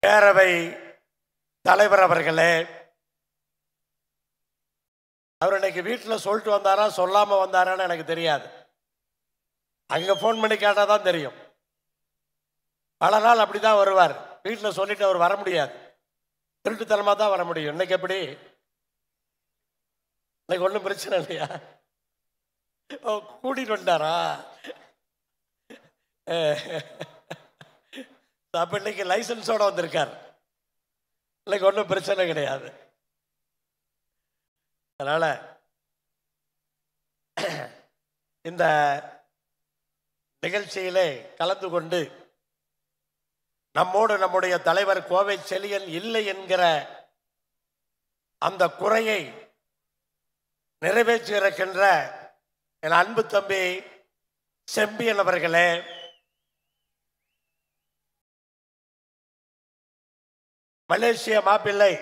பேரவை தலைவர் அவர்களே, அவர் இன்னைக்கு வீட்டில் சொல்லிட்டு வந்தாரா சொல்லாம வந்தாரான்னு எனக்கு தெரியாது. அங்கே ஃபோன் பண்ணி கேட்டால் தான் தெரியும். பல நாள் அப்படி தான் வருவார். வீட்டில் சொல்லிட்டு அவர் வர முடியாது, திருட்டுத்தனமாக தான் வர முடியும். இன்னைக்கு எப்படி? இன்னைக்கு ஒன்றும் பிரச்சனை இல்லையா? கூட்டிட்டு வந்துட்டாரா? அப்போ இன்னைக்கு லைசன்ஸோட வந்திருக்கார். இன்னைக்கு ஒன்றும் பிரச்சனை கிடையாது. அதனால இந்த நிகழ்ச்சியிலே கலந்து கொண்டு நம்மோடு நம்முடைய தலைவர் கோவை செழியன் இல்லை என்கிற அந்த குறையை நிறைவேற்றி இருக்கின்ற என் அன்பு தம்பி செம்பியன் அவர்களே, மலேசிய மாப்பிள்ளை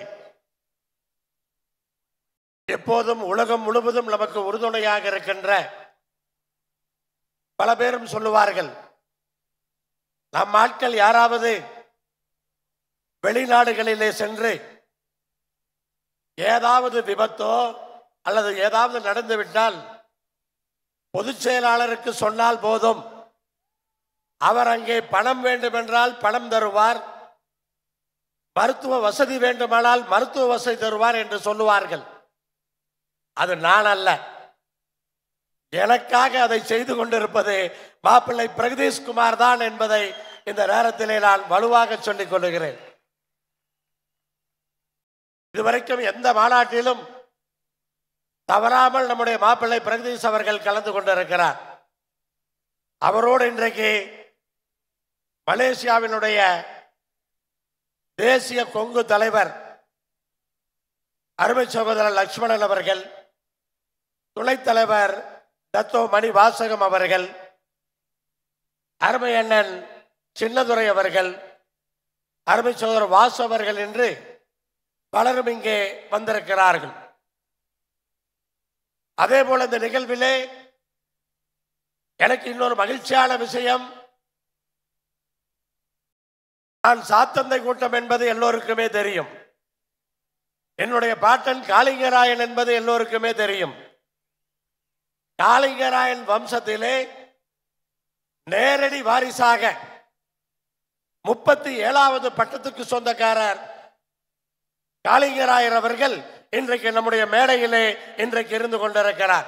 எப்போதும் உலகம் முழுவதும் நமக்கு உறுதுணையாக இருக்கின்ற பல பேரும் சொல்லுவார்கள், நம் ஆட்கள் யாராவது வெளிநாடுகளிலே சென்று ஏதாவது விபத்தோ அல்லது ஏதாவது நடந்துவிட்டால் பொதுச் செயலாளருக்கு சொன்னால் போதும், அவர் அங்கே பணம் வேண்டுமென்றால் பணம் தருவார், மருத்துவ வசதி வேண்டுமானால் மருத்துவ வசதி தருவார் என்று சொல்லுவார்கள். அது நான் அல்ல. எனக்காக அதை செய்து கொண்டிருப்பது மாப்பிள்ளை பிரகதீஷ்குமார் தான் என்பதை இந்த நேரத்திலே நான் வலுவாக சொல்லிக் கொள்கிறேன். இதுவரைக்கும் எந்த மாநாட்டிலும் தவறாமல் நம்முடைய மாப்பிள்ளை பிரகதீஷ் அவர்கள் கலந்து கொண்டிருக்கிறார். அவரோடு இன்றைக்கு மலேசியாவினுடைய தேசிய கொங்கு தலைவர் அருமை சகோதரர் லட்சுமணன் அவர்கள், துணைத் தலைவர் தத்தோ மணி வாசகம் அவர்கள், அருமை அண்ணன் சின்னதுரை அவர்கள், அருமை சகோதரர் வாசு அவர்கள் என்று பலரும் இங்கே வந்திருக்கிறார்கள். அதே போல இந்த நிகழ்விலே எனக்கு இன்னொரு மகிழ்ச்சியான விஷயம், நான் சாத்தந்தை கூட்டம் என்பது எல்லோருக்குமே தெரியும். என்னுடைய பாட்டன் காளிங்கராயன் என்பது எல்லோருக்குமே தெரியும். காளிங்கராயன் வம்சத்திலே நேரடி வாரிசாக 37வது பட்டத்துக்கு சொந்தக்காரர் காளிங்கராயர் அவர்கள் இன்றைக்கு நம்முடைய மேடையிலே இன்றைக்கு இருந்து கொண்டிருக்கிறார்.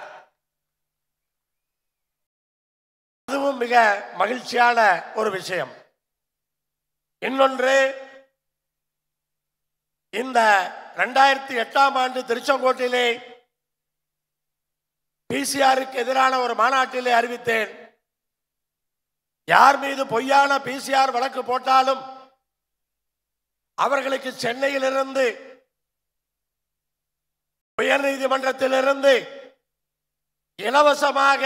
அதுவும் மிக மகிழ்ச்சியான ஒரு விஷயம். இன்னொன்று, இந்த 2008ஆம் ஆண்டு திருச்செங்கோட்டிலே பிசிஆருக்கு எதிரான ஒரு மாநாட்டிலே அறிவித்தேன், யார் மீது பொய்யான பிசிஆர் வழக்கு போட்டாலும் அவர்களுக்கு சென்னையிலிருந்து உயர் நீதிமன்றத்திலிருந்து இலவசமாக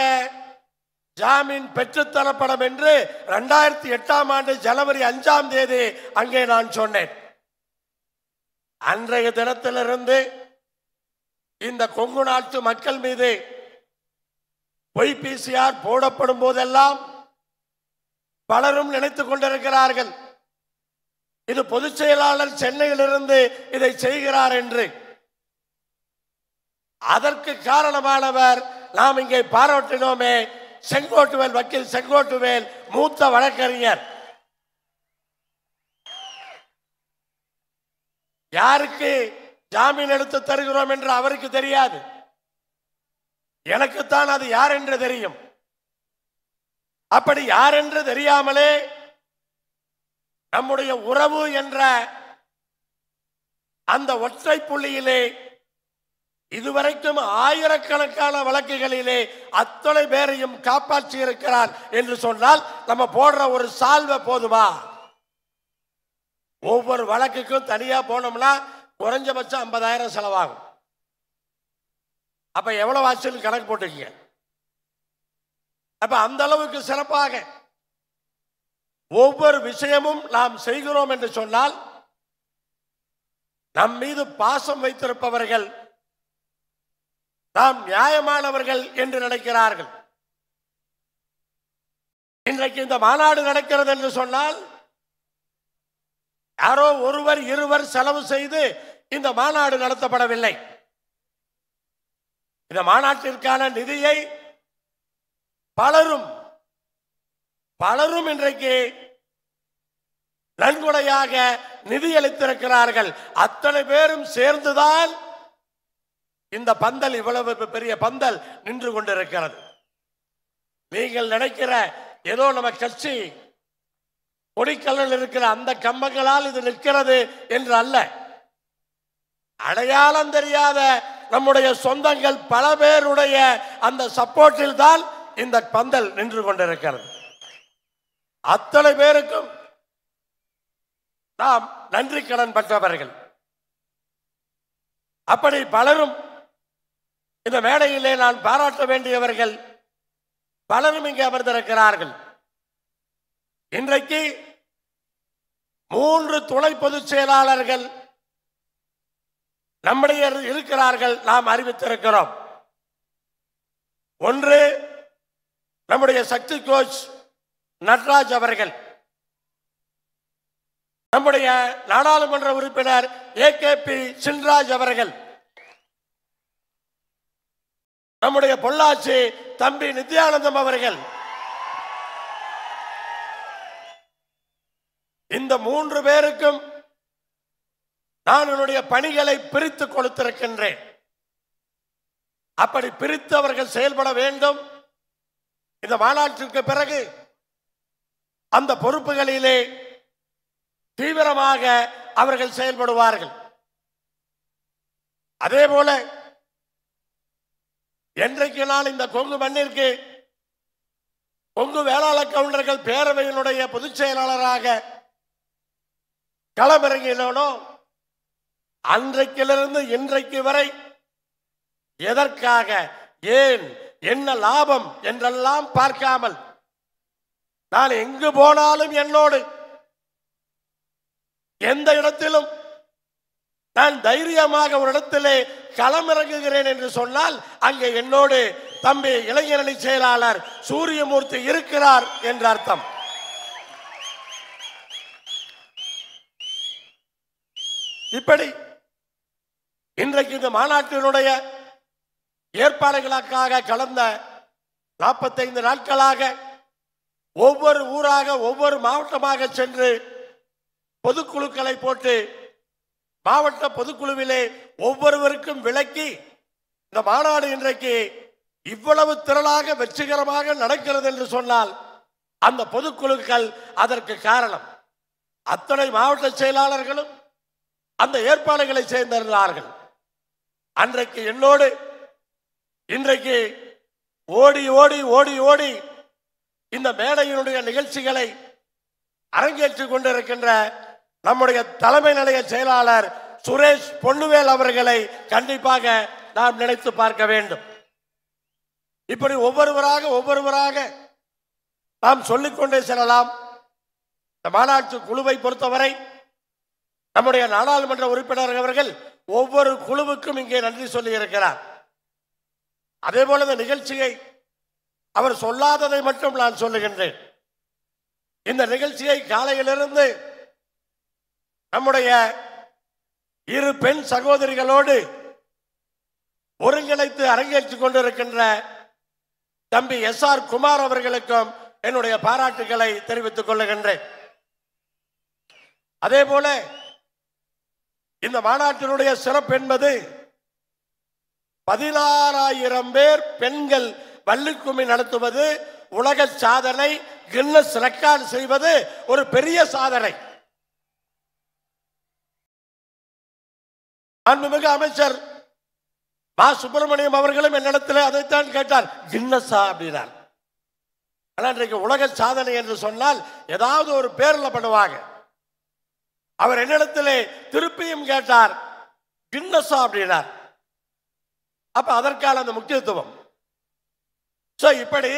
ஜாமீன் பெற்றுத்தரப்படும் என்று 2008ஆம் ஆண்டு ஜனவரி 5ஆம் தேதி அங்கே நான் சொன்னேன். அன்றைய தினத்திலிருந்து இந்த கொங்கு நாட்டு மக்கள் மீது பொய் பிசிஆர் போடப்படும் போதெல்லாம் பலரும் நினைத்துக் கொண்டிருக்கிறார்கள், இது பொதுச் செயலாளர் சென்னையிலிருந்து இதை செய்கிறார் என்று. அதற்கு காரணமானவர் நாம் இங்கே பாராட்டினோமே, செங்கோட்டுவேல் வக்கீல் செங்கோட்டுவேல், மூத்த வழக்கறிஞர். யாருக்கு ஜாமீன் எடுத்து தருகிறோம் என்று அவருக்கு தெரியாது, எனக்குத்தான் அது யார் என்று தெரியும். அப்படி யார் என்று தெரியாமலே நம்முடைய உறவு என்ற அந்த ஒற்றை புள்ளியிலே இதுவரைக்கும் ஆயிரக்கணக்கான வழக்குகளிலே அத்தனை பேரையும் காப்பாற்றி இருக்கிறார் என்று சொன்னால் நம்ம போடுற ஒரு சால்வை போதுமா? ஒவ்வொரு வழக்குக்கும் தனியா போனோம்னா குறைஞ்சபட்சம் 50,000 செலவாகும். அப்ப எவ்வளவு ஆச்சுன்னு கணக்கு போட்டுக்கீங்க. அப்ப அந்த அளவுக்கு சிறப்பாக ஒவ்வொரு விஷயமும் நாம் செய்கிறோம் என்று சொன்னால் நம் மீது பாசம் வைத்திருப்பவர்கள் நாம் நியாயமானவர்கள் என்று நினைக்கிறார்கள். இன்றைக்கு இந்த மாநாடு நடக்கிறது என்று சொன்னால் யாரோ ஒருவர் இருவர் செலவு செய்து இந்த மாநாடு நடத்தப்படவில்லை. இந்த மாநாட்டிற்கான நிதியை பலரும் இன்றைக்கு நன்கொடையாக நிதியளித்திருக்கிறார்கள். அத்தனை பேரும் சேர்ந்துதான் இந்த பந்தல், இவ்வளவு பெரிய பந்தல் நின்று கொண்டிருக்கிறது. நீங்கள் நினைக்கிற ஏதோ நம்ம கட்சி கொடிக்கல்லில் இருக்கிற அந்த கம்பங்களால் இது நிற்கிறது என்று அல்ல. அடையாளம் தெரியாத நம்முடைய சொந்தங்கள் பல பேருடைய அந்த சப்போர்ட்டில் தான் இந்த பந்தல் நின்று கொண்டிருக்கிறது. அத்தனை பேருக்கும் நாம் நன்றி கடன் பற்றவர்கள். அப்படி பலரும் இந்த மேடையிலே நான் பாராட்ட வேண்டியவர்கள் பலரும் இங்கே அமர்ந்திருக்கிறார்கள். இன்றைக்கு 3 துணை பொதுச் செயலாளர்கள் நம்முடைய இருக்கிறார்கள், நாம் அறிவித்திருக்கிறோம். ஒன்று நம்முடைய சக்தி கோச் நட்ராஜ் அவர்கள், நம்முடைய நாடாளுமன்ற உறுப்பினர் AKP சின்ராஜ் அவர்கள், நம்முடைய பொள்ளாச்சி தம்பி நித்யானந்தம் அவர்கள். இந்த 3 பேருக்கும் நான் என்னுடைய பணிகளை பிரித்து கொடுத்திருக்கின்றேன். அப்படி பிரித்து அவர்கள் செயல்பட வேண்டும். இந்த மாநாட்டிற்கு பிறகு அந்த பொறுப்புகளிலே தீவிரமாக அவர்கள் செயல்படுவார்கள். அதே போல என்றைக்கு நான் இந்த கொங்கு மண்ணிற்கு கொங்கு வேளாள கவுண்டர்கள் பேரவையினுடைய பொதுச் செயலாளராக களமிறங்கினோ அன்றைக்கிலிருந்து இன்றைக்கு வரை எதற்காக, ஏன், என்ன லாபம் என்றெல்லாம் பார்க்காமல் நான் எங்கு போனாலும் என்னோடு எந்த இடத்திலும் நான் தைரியமாக ஒரு இடத்திலே களமிறங்குகிறேன் என்று சொன்னால் அங்கே என்னோடு தம்பி இளைஞரணி செயலாளர் சூரியமூர்த்தி இருக்கிறார் என்ற அர்த்தம். இப்படி இன்றைக்கு இந்த மாநாட்டினுடைய ஏற்பாடுகளுக்காக கடந்த 45 நாட்களாக ஒவ்வொரு ஊராக ஒவ்வொரு மாவட்டமாக சென்று பொதுக்குழுக்களை போட்டு மாவட்ட பொதுக்குழுவிலே ஒவ்வொருவருக்கும் விளக்கி இந்த மாநாடு இன்றைக்கு இவ்வளவு திரளாக வெற்றிகரமாக நடக்கிறது என்று சொன்னால் அந்த பொதுக்குழுக்கள் அதற்கு காரணம். அத்தனை மாவட்ட செயலாளர்களும் அந்த ஏற்பாடுகளை செய்திருந்தார்கள். அன்றைக்கு என்னோடு இன்றைக்கு ஓடி ஓடி ஓடி ஓடி இந்த மேடையினுடைய நிகழ்ச்சிகளை அரங்கேற்றிக் கொண்டிருக்கின்ற நம்முடைய தலைமை நிலைய செயலாளர் சுரேஷ் பொன்னுவேல் அவர்களை கண்டிப்பாக நாம் நினைத்து பார்க்க வேண்டும். இப்படி ஒவ்வொருவராக நாம் சொல்லிக்கொண்டே செல்லலாம். இந்த மாநாட்டு குழுவை பொறுத்தவரை நம்முடைய நாடாளுமன்ற உறுப்பினர் அவர்கள் ஒவ்வொரு குழுவுக்கும் இங்கே நன்றி சொல்லி இருக்கிறார். அதே போல இந்த நிகழ்ச்சியை அவர் சொல்லாததை மட்டும் நான் சொல்லுகின்றேன். இந்த நிகழ்ச்சியை காலையிலிருந்து நம்முடைய 2 பெண் சகோதரிகளோடு ஒருங்கிணைத்து அரங்கேற்றிக் கொண்டிருக்கின்ற தம்பி SR குமார் அவர்களுக்கும் என்னுடைய பாராட்டுகளை தெரிவித்துக் கொள்ளுகின்றேன். அதே போல இந்த மாநாட்டினுடைய சிறப்பு என்பது 16,000 பேர் பெண்கள் வள்ளிக்கும்மி நடத்துவது உலக சாதனை, கின்னஸ் ரெக்கார்டு செய்வது ஒரு பெரிய சாதனை. மாண்புமிகு அமைச்சர் மா சுப்பிரமணியம் அவர்களும் என்னிடத்தில் அதைத்தான் கேட்டார், கின்னஸா அப்படின்னார். ஆனால் இன்றைக்கு உலக சாதனை என்று சொன்னால் ஏதாவது ஒரு பேர்ல பண்ணுவாங்க. அவர் என்னிடத்திலே திருப்பியும் கேட்டார், கின்னஸா அப்படின்னார். அப்ப அதற்கான அந்த முக்கியத்துவம். இப்படி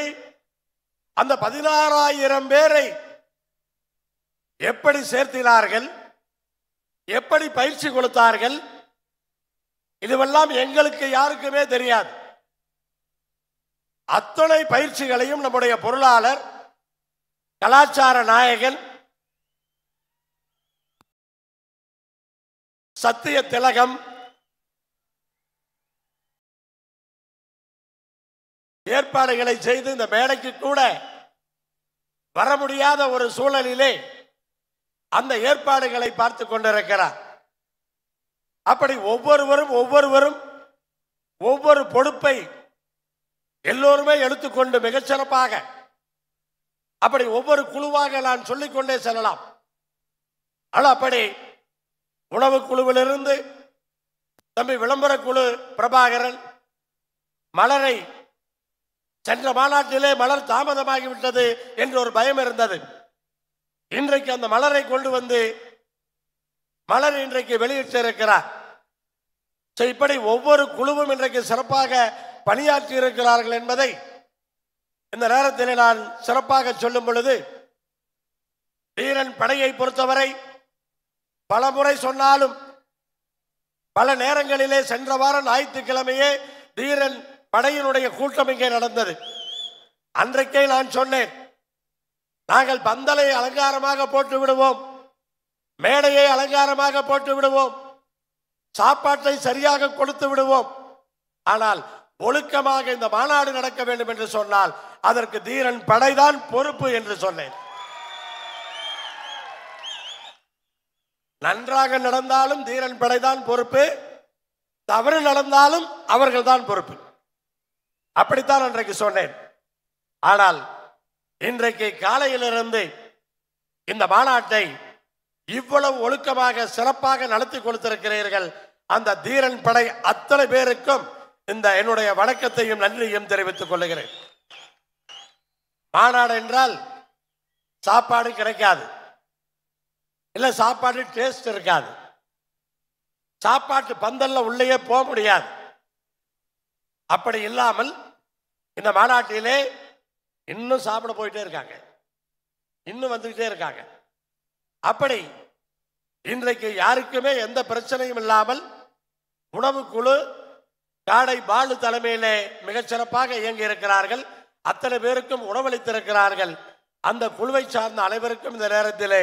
அந்த 16,000 பேரை எப்படி சேர்த்தினார்கள், எப்படி பயிற்சி கொடுத்தார்கள், இதுவெல்லாம் எங்களுக்கு யாருக்குமே தெரியாது. அத்தனை பயிற்சிகளையும் நம்முடைய பொருளாளர், கலாச்சார நாயகன் சத்திய திலகம் ஏற்பாடுகளை செய்து இந்த மேடைக்கு கூட வர முடியாத ஒரு சூழலிலே அந்த ஏற்பாடுகளை பார்த்து கொண்டிருக்கிறார். அப்படி ஒவ்வொருவரும் ஒவ்வொரு பொறுப்பை எல்லோருமே எடுத்துக்கொண்டு மிகச்சிறப்பாக அப்படி ஒவ்வொரு குழுவாக நான் சொல்லிக்கொண்டே செல்லலாம். ஆனால் அப்படி உணவு குழுவிலிருந்து தம்பி விளம்பர குழு பிரபாகரன், மலரை சென்ற மாநாட்டிலே மலர் தாமதமாகிவிட்டது என்று ஒரு பயம் இருந்தது. இன்றைக்கு அந்த மலரை கொண்டு வந்து மலர் இன்றைக்கு வெளியிட்டிருக்கிறார். இப்படி ஒவ்வொரு குழுவும் இன்றைக்கு சிறப்பாக பணியாற்றி இருக்கிறார்கள் என்பதை இந்த நேரத்தில் நான் சிறப்பாக சொல்லும் பொழுது, வீரன் படையை பொறுத்தவரை பல முறை சொன்னாலும் பல நேரங்களிலே சென்ற வாரம் ஞாயிற்றுக்கிழமையே வீரன் படையினுடைய கூட்டம் இங்கே நடந்தது. அன்றைக்கே நான் சொன்னேன், நாங்கள் பந்தலை அலங்காரமாக போட்டு விடுவோம், மேடையை அலங்காரமாக போட்டு விடுவோம், சாப்பாட்டை சரியாக கொடுத்து விடுவோம், ஆனால் ஒழுக்கமாக இந்த மாநாடு நடக்க வேண்டும் என்று சொன்னால் அதற்கு தீரன் படைதான் பொறுப்பு என்று சொன்னேன். நன்றாக நடந்தாலும் தீரன் படைதான் பொறுப்பு, தவறு நடந்தாலும் அவர்கள் தான் பொறுப்பு. அப்படித்தான் அன்றைக்கு சொன்னேன். ஆனால் இன்றைக்கு காலையிலிருந்து இந்த மாநாட்டை இவ்வளவு ஒழுக்கமாக சிறப்பாக நடத்தி கொடுத்திருக்கிறீர்கள். அந்த தீரன் படை அத்தனை பேருக்கும் இந்த என்னுடைய வணக்கத்தையும் நன்றியும் தெரிவித்துக் கொள்கிறேன். மாநாடு என்றால் சாப்பாடு கிடைக்காது, இல்ல சாப்பாடு டேஸ்ட் இருக்காது, சாப்பாட்டு பந்தல்ல உள்ளே போக முடியாது. அப்படி இல்லாமல் இந்த மாநாட்டிலே இன்னும் சாப்பிட போயிட்டே இருக்காங்க, இன்னும் வந்துகிட்டே இருக்காங்க. அப்படி இன்றைக்கு யாருக்குமே எந்த பிரச்சனையும் இல்லாமல் உணவு குழு காடை பாலு தலைமையிலே மிகச்சிறப்பாக இயங்கி இருக்கிறார்கள். அத்தனை பேருக்கும் உணவளித்திருக்கிறார்கள். அந்த குழுவை சார்ந்த அனைவருக்கும் இந்த நேரத்திலே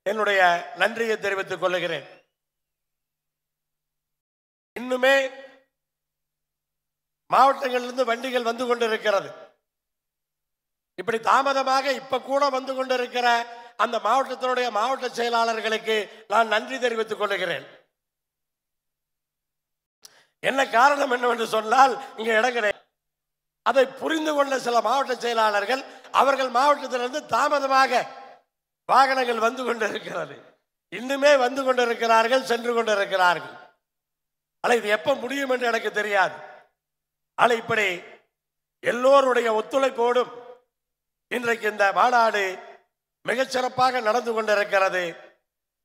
என்னுடைய நன்றியை தெரிவித்துக் கொள்கிறேன். இன்னுமே மாவட்டங்களிலிருந்து வண்டிகள் வந்து கொண்டிருக்கிறது. இப்படி தாமதமாக இப்ப கூட வந்து கொண்டிருக்கிற அந்த மாவட்டத்தினுடைய மாவட்ட செயலாளர்களுக்கு நான் நன்றி தெரிவித்துக் கொள்கிறேன். என்ன காரணம் என்னவென்று சொன்னால், இங்க இடம் கிடையாது. அதை புரிந்து கொண்ட சில மாவட்ட செயலாளர்கள் அவர்கள் மாவட்டத்திலிருந்து தாமதமாக வாகனங்கள் வந்து கொண்டிருக்கிறது, இன்னுமே வந்து கொண்டிருக்கிறார்கள், சென்று கொண்டிருக்கிறார்கள். ஆனால் இது எப்ப முடியும் என்று எனக்கு தெரியாது. ஆனால் இப்படி எல்லோருடைய ஒத்துழைப்போடும் இன்றைக்கு இந்த மாநாடு மிகச்சிறப்பாக நடந்து கொண்டிருக்கிறது.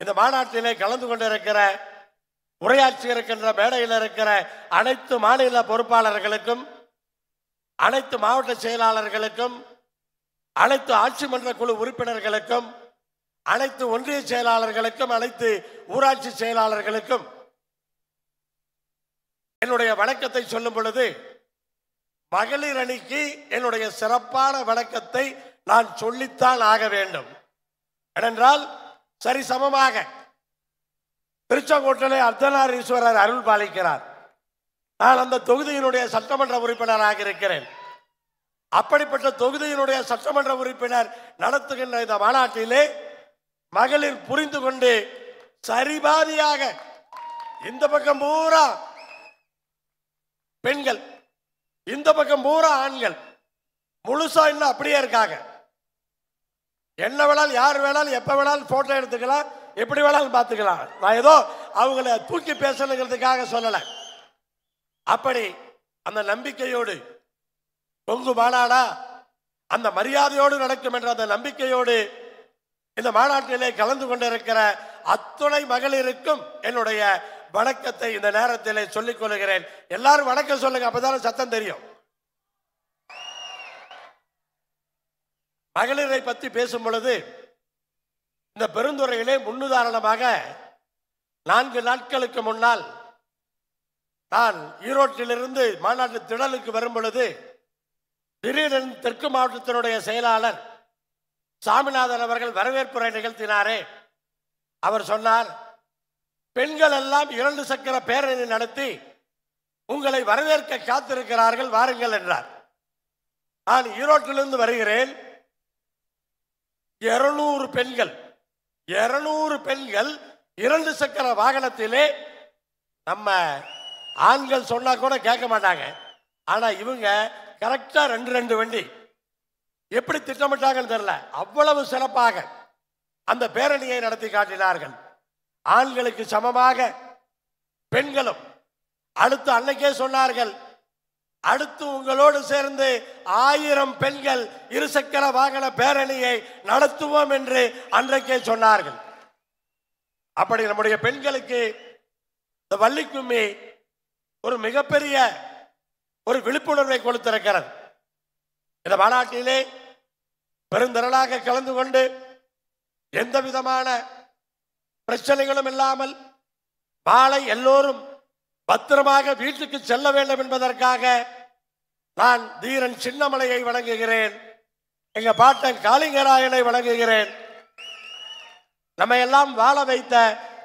இந்த மாநாட்டிலே கலந்து கொண்டிருக்கிற உரையாற்றி இருக்கின்ற மேடையில் இருக்கிற அனைத்து மாநில பொறுப்பாளர்களுக்கும், அனைத்து மாவட்ட செயலாளர்களுக்கும், அனைத்து ஆட்சி மன்ற குழு உறுப்பினர்களுக்கும், அனைத்து ஒன்றிய செயலாளர்களுக்கும், அனைத்து ஊராட்சி செயலாளர்களுக்கும் என்னுடைய வணக்கத்தை சொல்லும் பொழுது, மகளிர் அணிக்கு என்னுடைய சிறப்பான வணக்கத்தை நான் சொல்லித்தான் ஆக வேண்டும். ஏனென்றால் சரிசமமாக திருச்செங்கோட்டிலே அர்த்தநாரீஸ்வரர் அருள் பாலிக்கிறார். நான் அந்த தொகுதியினுடைய சட்டமன்ற உறுப்பினராக இருக்கிறேன். அப்படிப்பட்ட தொகுதியினுடைய சட்டமன்ற உறுப்பினர் நடத்துகின்ற இந்த மாநாட்டிலே மகளிர் புரிந்து கொண்டு சரிபாதியாக இந்த பக்கம் பூரா பெண்கள், இந்த பக்கம் பூரா ஆண்கள், முழுசா இன்னும் அப்படியே இருக்காங்க. என்ன வேணாலும் யார் வேணாலும் எப்ப வேணாலும் போட்டோ எடுத்துக்கலாம், எப்படி வேணாலும் பார்த்துக்கலாம். நான் ஏதோ அவங்கள தூக்கி பேசணுங்கிறதுக்காக சொல்லல. அப்படி அந்த நம்பிக்கையோடு கொங்கு மாநாடா அந்த மரியாதையோடு நடக்கும் என்ற அந்த நம்பிக்கையோடு இந்த மாநாட்டிலே கலந்து கொண்டிருக்கிற அத்துணை மகளிருக்கும் என்னுடைய வணக்கத்தை இந்த நேரத்திலே சொல்லிக் கொள்கிறேன். எல்லாரும் வணக்கம் சொல்லுங்க, அப்பதான சத்தம் தெரியும். மகளிரை பற்றி பேசும் பொழுது இந்த பெருந்துறையிலே முன்னுதாரணமாக 4 நாட்களுக்கு முன்னால் நான் ஈரோட்டிலிருந்து மாநாட்டு திடலுக்கு வரும் பொழுது திடீரென தெற்கு மாவட்டத்தினுடைய செயலாளர் சாமிநாதன் அவர்கள் வரவேற்புரை நிகழ்த்தினாரே. அவர் சொன்னார், பெண்கள் எல்லாம் 2 சக்கர பேரணி நடத்தி உங்களை வரவேற்க காத்திருக்கிறார்கள், வாருங்கள் என்றார். நான் ஈரோட்டிலிருந்து வருகிறேன். 200 பெண்கள் 2 சக்கர வாகனத்திலே. நம்ம ஆண்கள் சொன்னா கூட கேட்க மாட்டாங்க. ஆனா இவங்க கரெக்டா 2 வண்டி. எப்படி திட்டமிட்டாங்கன்னு தெரியல, அவ்வளவு சிறப்பாக அந்த பேரணியை நடத்தி காட்டினார்கள். ஆண்களுக்கு சமமாக பெண்களும். அடுத்து அன்னைக்கே சொன்னார்கள், அடுத்து உங்களோடு சேர்ந்து 1000 பெண்கள் 2 சக்கர வாகன பேரணியை நடத்துவோம் என்று அன்றைக்கே சொன்னார்கள். அப்படி நம்முடைய பெண்களுக்கு இந்த வள்ளிக்கும்மி ஒரு மிகப்பெரிய ஒரு விழிப்புணர்வை கொடுத்திருக்கிறது. இந்த மாநாட்டிலே பெருந்திரளாக கலந்து கொண்டு எந்த விதமான பிரச்சனைகளும் இல்லாமல் மாலை எல்லோரும் பத்திரமாக வீட்டுக்கு செல்ல வேண்டும் என்பதற்காக நான் தீரன் சின்னமலையை வணங்குகிறேன். எங்க பாட்டன் காளிங்கராயனை வணங்குகிறேன். நம்ம எல்லாம் வாழ வைத்த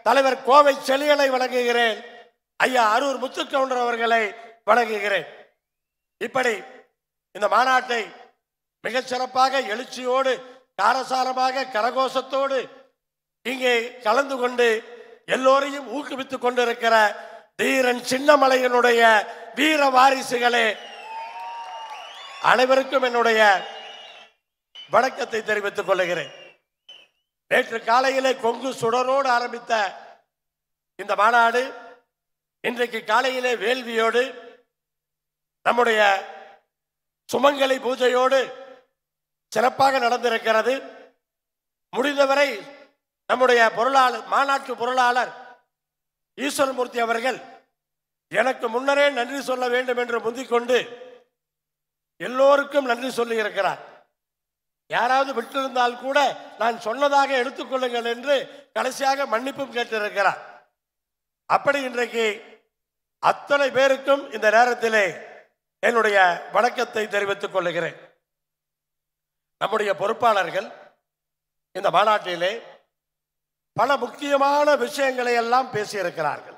தலைவர் கோவை செழியனை வணங்குகிறேன். ஐயா அரூர் முத்துக்கவுண்டர் அவர்களை வணங்குகிறேன். இப்படி இந்த மாநாட்டை மிகச் சிறப்பாக எழுச்சியோடு காரசாரமாக கரகோஷத்தோடு இங்கே கலந்து கொண்டு எல்லோரையும் ஊக்குவித்துக் கொண்டிருக்கிற தீரன் சின்னமலையினுடைய வீர வாரிசுகளே, அனைவருக்கும் என்னுடைய வணக்கத்தை தெரிவித்துக் கொள்கிறேன். நேற்று காலையிலே கொங்கு சுடரோடு ஆரம்பித்த இந்த மாநாடு இன்றைக்கு காலையிலே வேள்வியோடு நம்முடைய சுமங்கலி பூஜையோடு சிறப்பாக நடந்திருக்கிறது. முடிந்தவரை நம்முடைய மாநாட்டு பொருளாளர் ஈஸ்வரமூர்த்தி அவர்கள் எனக்கு முன்னரே நன்றி சொல்ல வேண்டும் என்று முந்திக்கொண்டு எல்லோருக்கும் நன்றி சொல்லி இருக்கிறார். யாராவது விட்டிருந்தால் கூட நான் சொன்னதாக எடுத்துக்கொள்ளுங்கள் என்று கடைசியாக மன்னிப்பும் கேட்டிருக்கிறார். அப்படி இன்றைக்கு அத்தனை பேருக்கும் இந்த நேரத்திலே என்னுடைய வணக்கத்தை தெரிவித்துக் கொள்ளுகிறேன். நம்முடைய பொறுப்பாளர்கள் இந்த மாநாட்டிலே பல முக்கியமான விஷயங்களை எல்லாம் பேசியிருக்கிறார்கள்.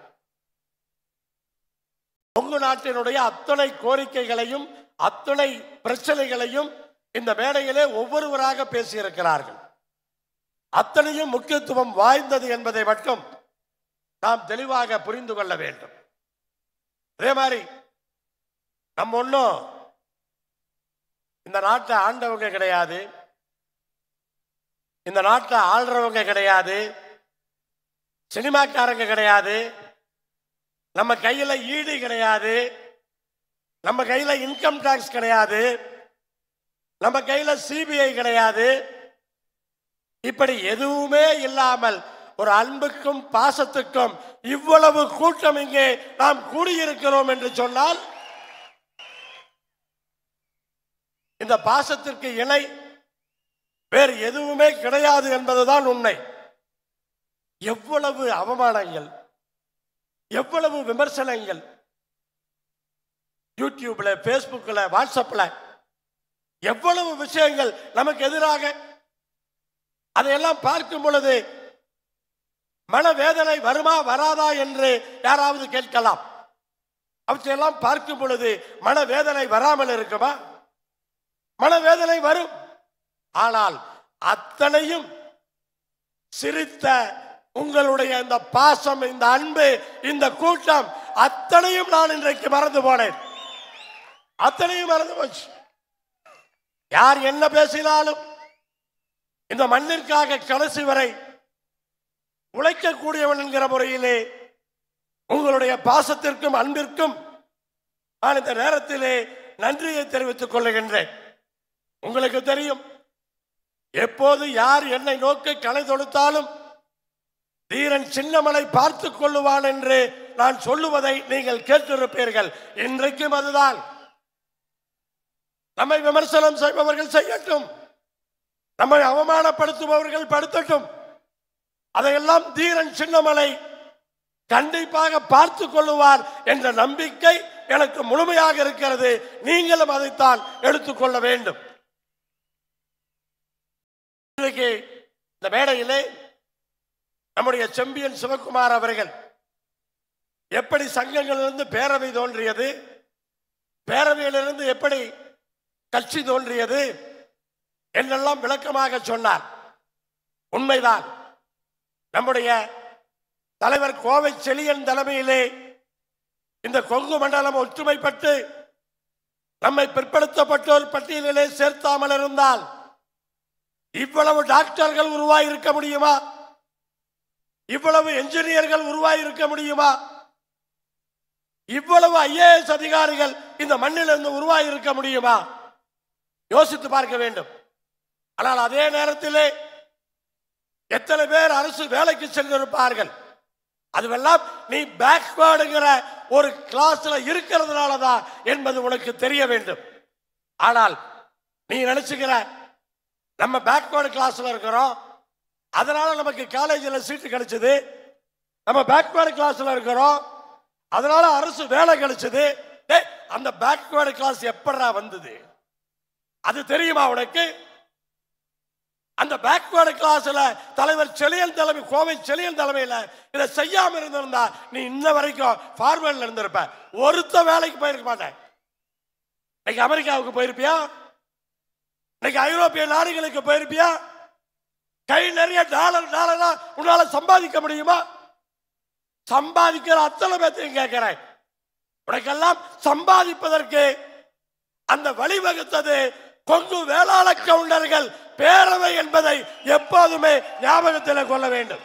கொங்கு நாட்டினுடைய அத்தனை கோரிக்கைகளையும் அத்தனை பிரச்சனைகளையும் இந்த மேடையிலே ஒவ்வொருவராக பேசியிருக்கிறார்கள். அத்தனையும் முக்கியத்துவம் வாய்ந்தது என்பதை மட்டும் நாம் தெளிவாக புரிந்து கொள்ள வேண்டும். அதே மாதிரி நம்ம ஒன்றும் இந்த நாட்டை ஆண்டவங்க கிடையாது, இந்த நாட்டை ஆள்றவங்க கிடையாது, சினிமாக்காரங்க கிடையாது, நம்ம கையில் ஈடி கிடையாது, நம்ம கையில் இன்கம் டாக்ஸ் கிடையாது, நம்ம கையில் சிபிஐ கிடையாது. இப்படி எதுவுமே இல்லாமல் ஒரு அன்புக்கும் பாசத்துக்கும் இவ்வளவு கூட்டம் இங்கே நாம் கூடியிருக்கிறோம் என்று சொன்னால் இந்த பாசத்திற்கு இணை வேறு எதுவுமே கிடையாது என்பதுதான் உண்மை. எவ்வளவு அவமானங்கள், எவ்வளவு விமர்சனங்கள் யூடியூப்ல, பேஸ்புக்ல, வாட்ஸ்அப்ல எவ்வளவு விஷயங்கள் நமக்கு எதிராக. அதையெல்லாம் பார்க்கும் பொழுது மனவேதனை வருமா வராதா என்று யாராவது கேட்கலாம். அவற்றையெல்லாம் பார்க்கும் பொழுது மனவேதனை வராமல் இருக்குமா? மனவேதனை வரும். ஆனால் அத்தனையும் சிரித்த உங்களுடைய இந்த பாசம், இந்த அன்பு, இந்த கூட்டம் அத்தனையும் நான் இன்றைக்கு மறந்து போனேன். அத்தனையும் மறந்து போச்சு. யார் என்ன பேசினாலும் இந்த மண்ணிற்காக கடைசி வரை உழைக்கக்கூடியவன் என்கிற முறையிலே உங்களுடைய பாசத்திற்கும் அன்பிற்கும் நான் இந்த நேரத்திலே நன்றியை தெரிவித்துக் கொள்ளுகின்றேன். உங்களுக்கு தெரியும், எப்போது யார் என்னை நோக்கி களை தொடுத்தாலும் தீரன் சின்னமலை பார்த்துக் கொள்ளுவான் என்று நான் சொல்லுவதை நீங்கள் கேட்டிருப்பீர்கள். இன்றைக்கும் அதுதான். நம்மை விமர்சனம் செய்பவர்கள் செய்யட்டும், நம்மை அவமானப்படுத்துபவர்கள் படுத்தட்டும், அதையெல்லாம் தீரன் சின்னமலை கண்டிப்பாக பார்த்துக் கொள்ளுவார் என்ற நம்பிக்கை எனக்கு முழுமையாக இருக்கிறது. நீங்களும் அதைத்தான் எடுத்துக்கொள்ள வேண்டும். இன்றைக்கு இந்த மேடையிலே நம்முடைய செம்பியன் சிவகுமார் அவர்கள் எப்படி சங்கங்களிலிருந்து பேரவை தோன்றியது, பேரவையிலிருந்து எப்படி கட்சி தோன்றியது என்றெல்லாம் விளக்கமாக சொன்னார். உண்மைதான். நம்முடைய தலைவர் கோவை செழியன் தலைமையிலே இந்த கொங்கு மண்டலம் ஒற்றுமைப்பட்டு நம்மை பிற்படுத்தப்பட்டோர் பட்டியலிலே சேர்த்தாமல் இருந்தால் இவ்வளவு டாக்டர்கள் உருவாயிருக்க முடியுமா? இவ்வளவு என்ஜினியர்கள் உருவாயிருக்க முடியுமா? இவ்வளவு IAS அதிகாரிகள் இந்த மண்ணிலிருந்து உருவாயிருக்க முடியுமா? யோசித்து பார்க்க வேண்டும். ஆனால் அதே நேரத்திலே எத்தனை பேர் அரசு வேலைக்கு சென்றிருப்பார்கள்? அதுவெல்லாம் நீ பேக்வேர்டுங்கிற ஒரு கிளாஸ்ல இருக்கிறதுனால தான் என்பது உனக்கு தெரிய வேண்டும். ஆனால் நீ நினைச்சுக்கிற நம்ம பேக்வேர்டு கிளாஸ்ல இருக்கிறோம், அதனால நமக்கு காலேஜில் சீட்டு கிடைச்சது, நம்ம பேக்வேர்டு கிளாஸ்ல இருக்கிறோம் அதனால அரசு வேலை கிடைச்சது. அந்த பேக்வேர்டு கிளாஸ் எப்படா வந்தது? அது தெரியுமா உனக்கு? அந்த பேக்வேர்டு கிளாஸ்ல தலைவர் செழியன் தலைமை, கோவை செழியன் தலைமையில் இதை செய்யாம இருந்திருந்தா நீ இன்ன வரைக்கும் ஃபார்வர்ட்ல இருந்திருப்ப. ஒருத்த வேலைக்கு போயிருக்க மாட்டேன். இன்னைக்கு அமெரிக்காவுக்கு போயிருப்பியா? இன்னைக்கு ஐரோப்பிய நாடுகளுக்கு போயிருப்பியா? கை நிறைய டாலரா உன்னால சம்பாதிக்க முடியுமா? சம்பாதிக்கிற அத்தனை பேர்த்தையும் கேட்கிறேன். உனக்கெல்லாம் சம்பாதிப்பதற்கு அந்த வழிவகுத்தது கொங்கு வேளாள கவுண்டர்கள் பேரவை என்பதை எப்போதுமே ஞாபகத்தில் கொள்ள வேண்டும்.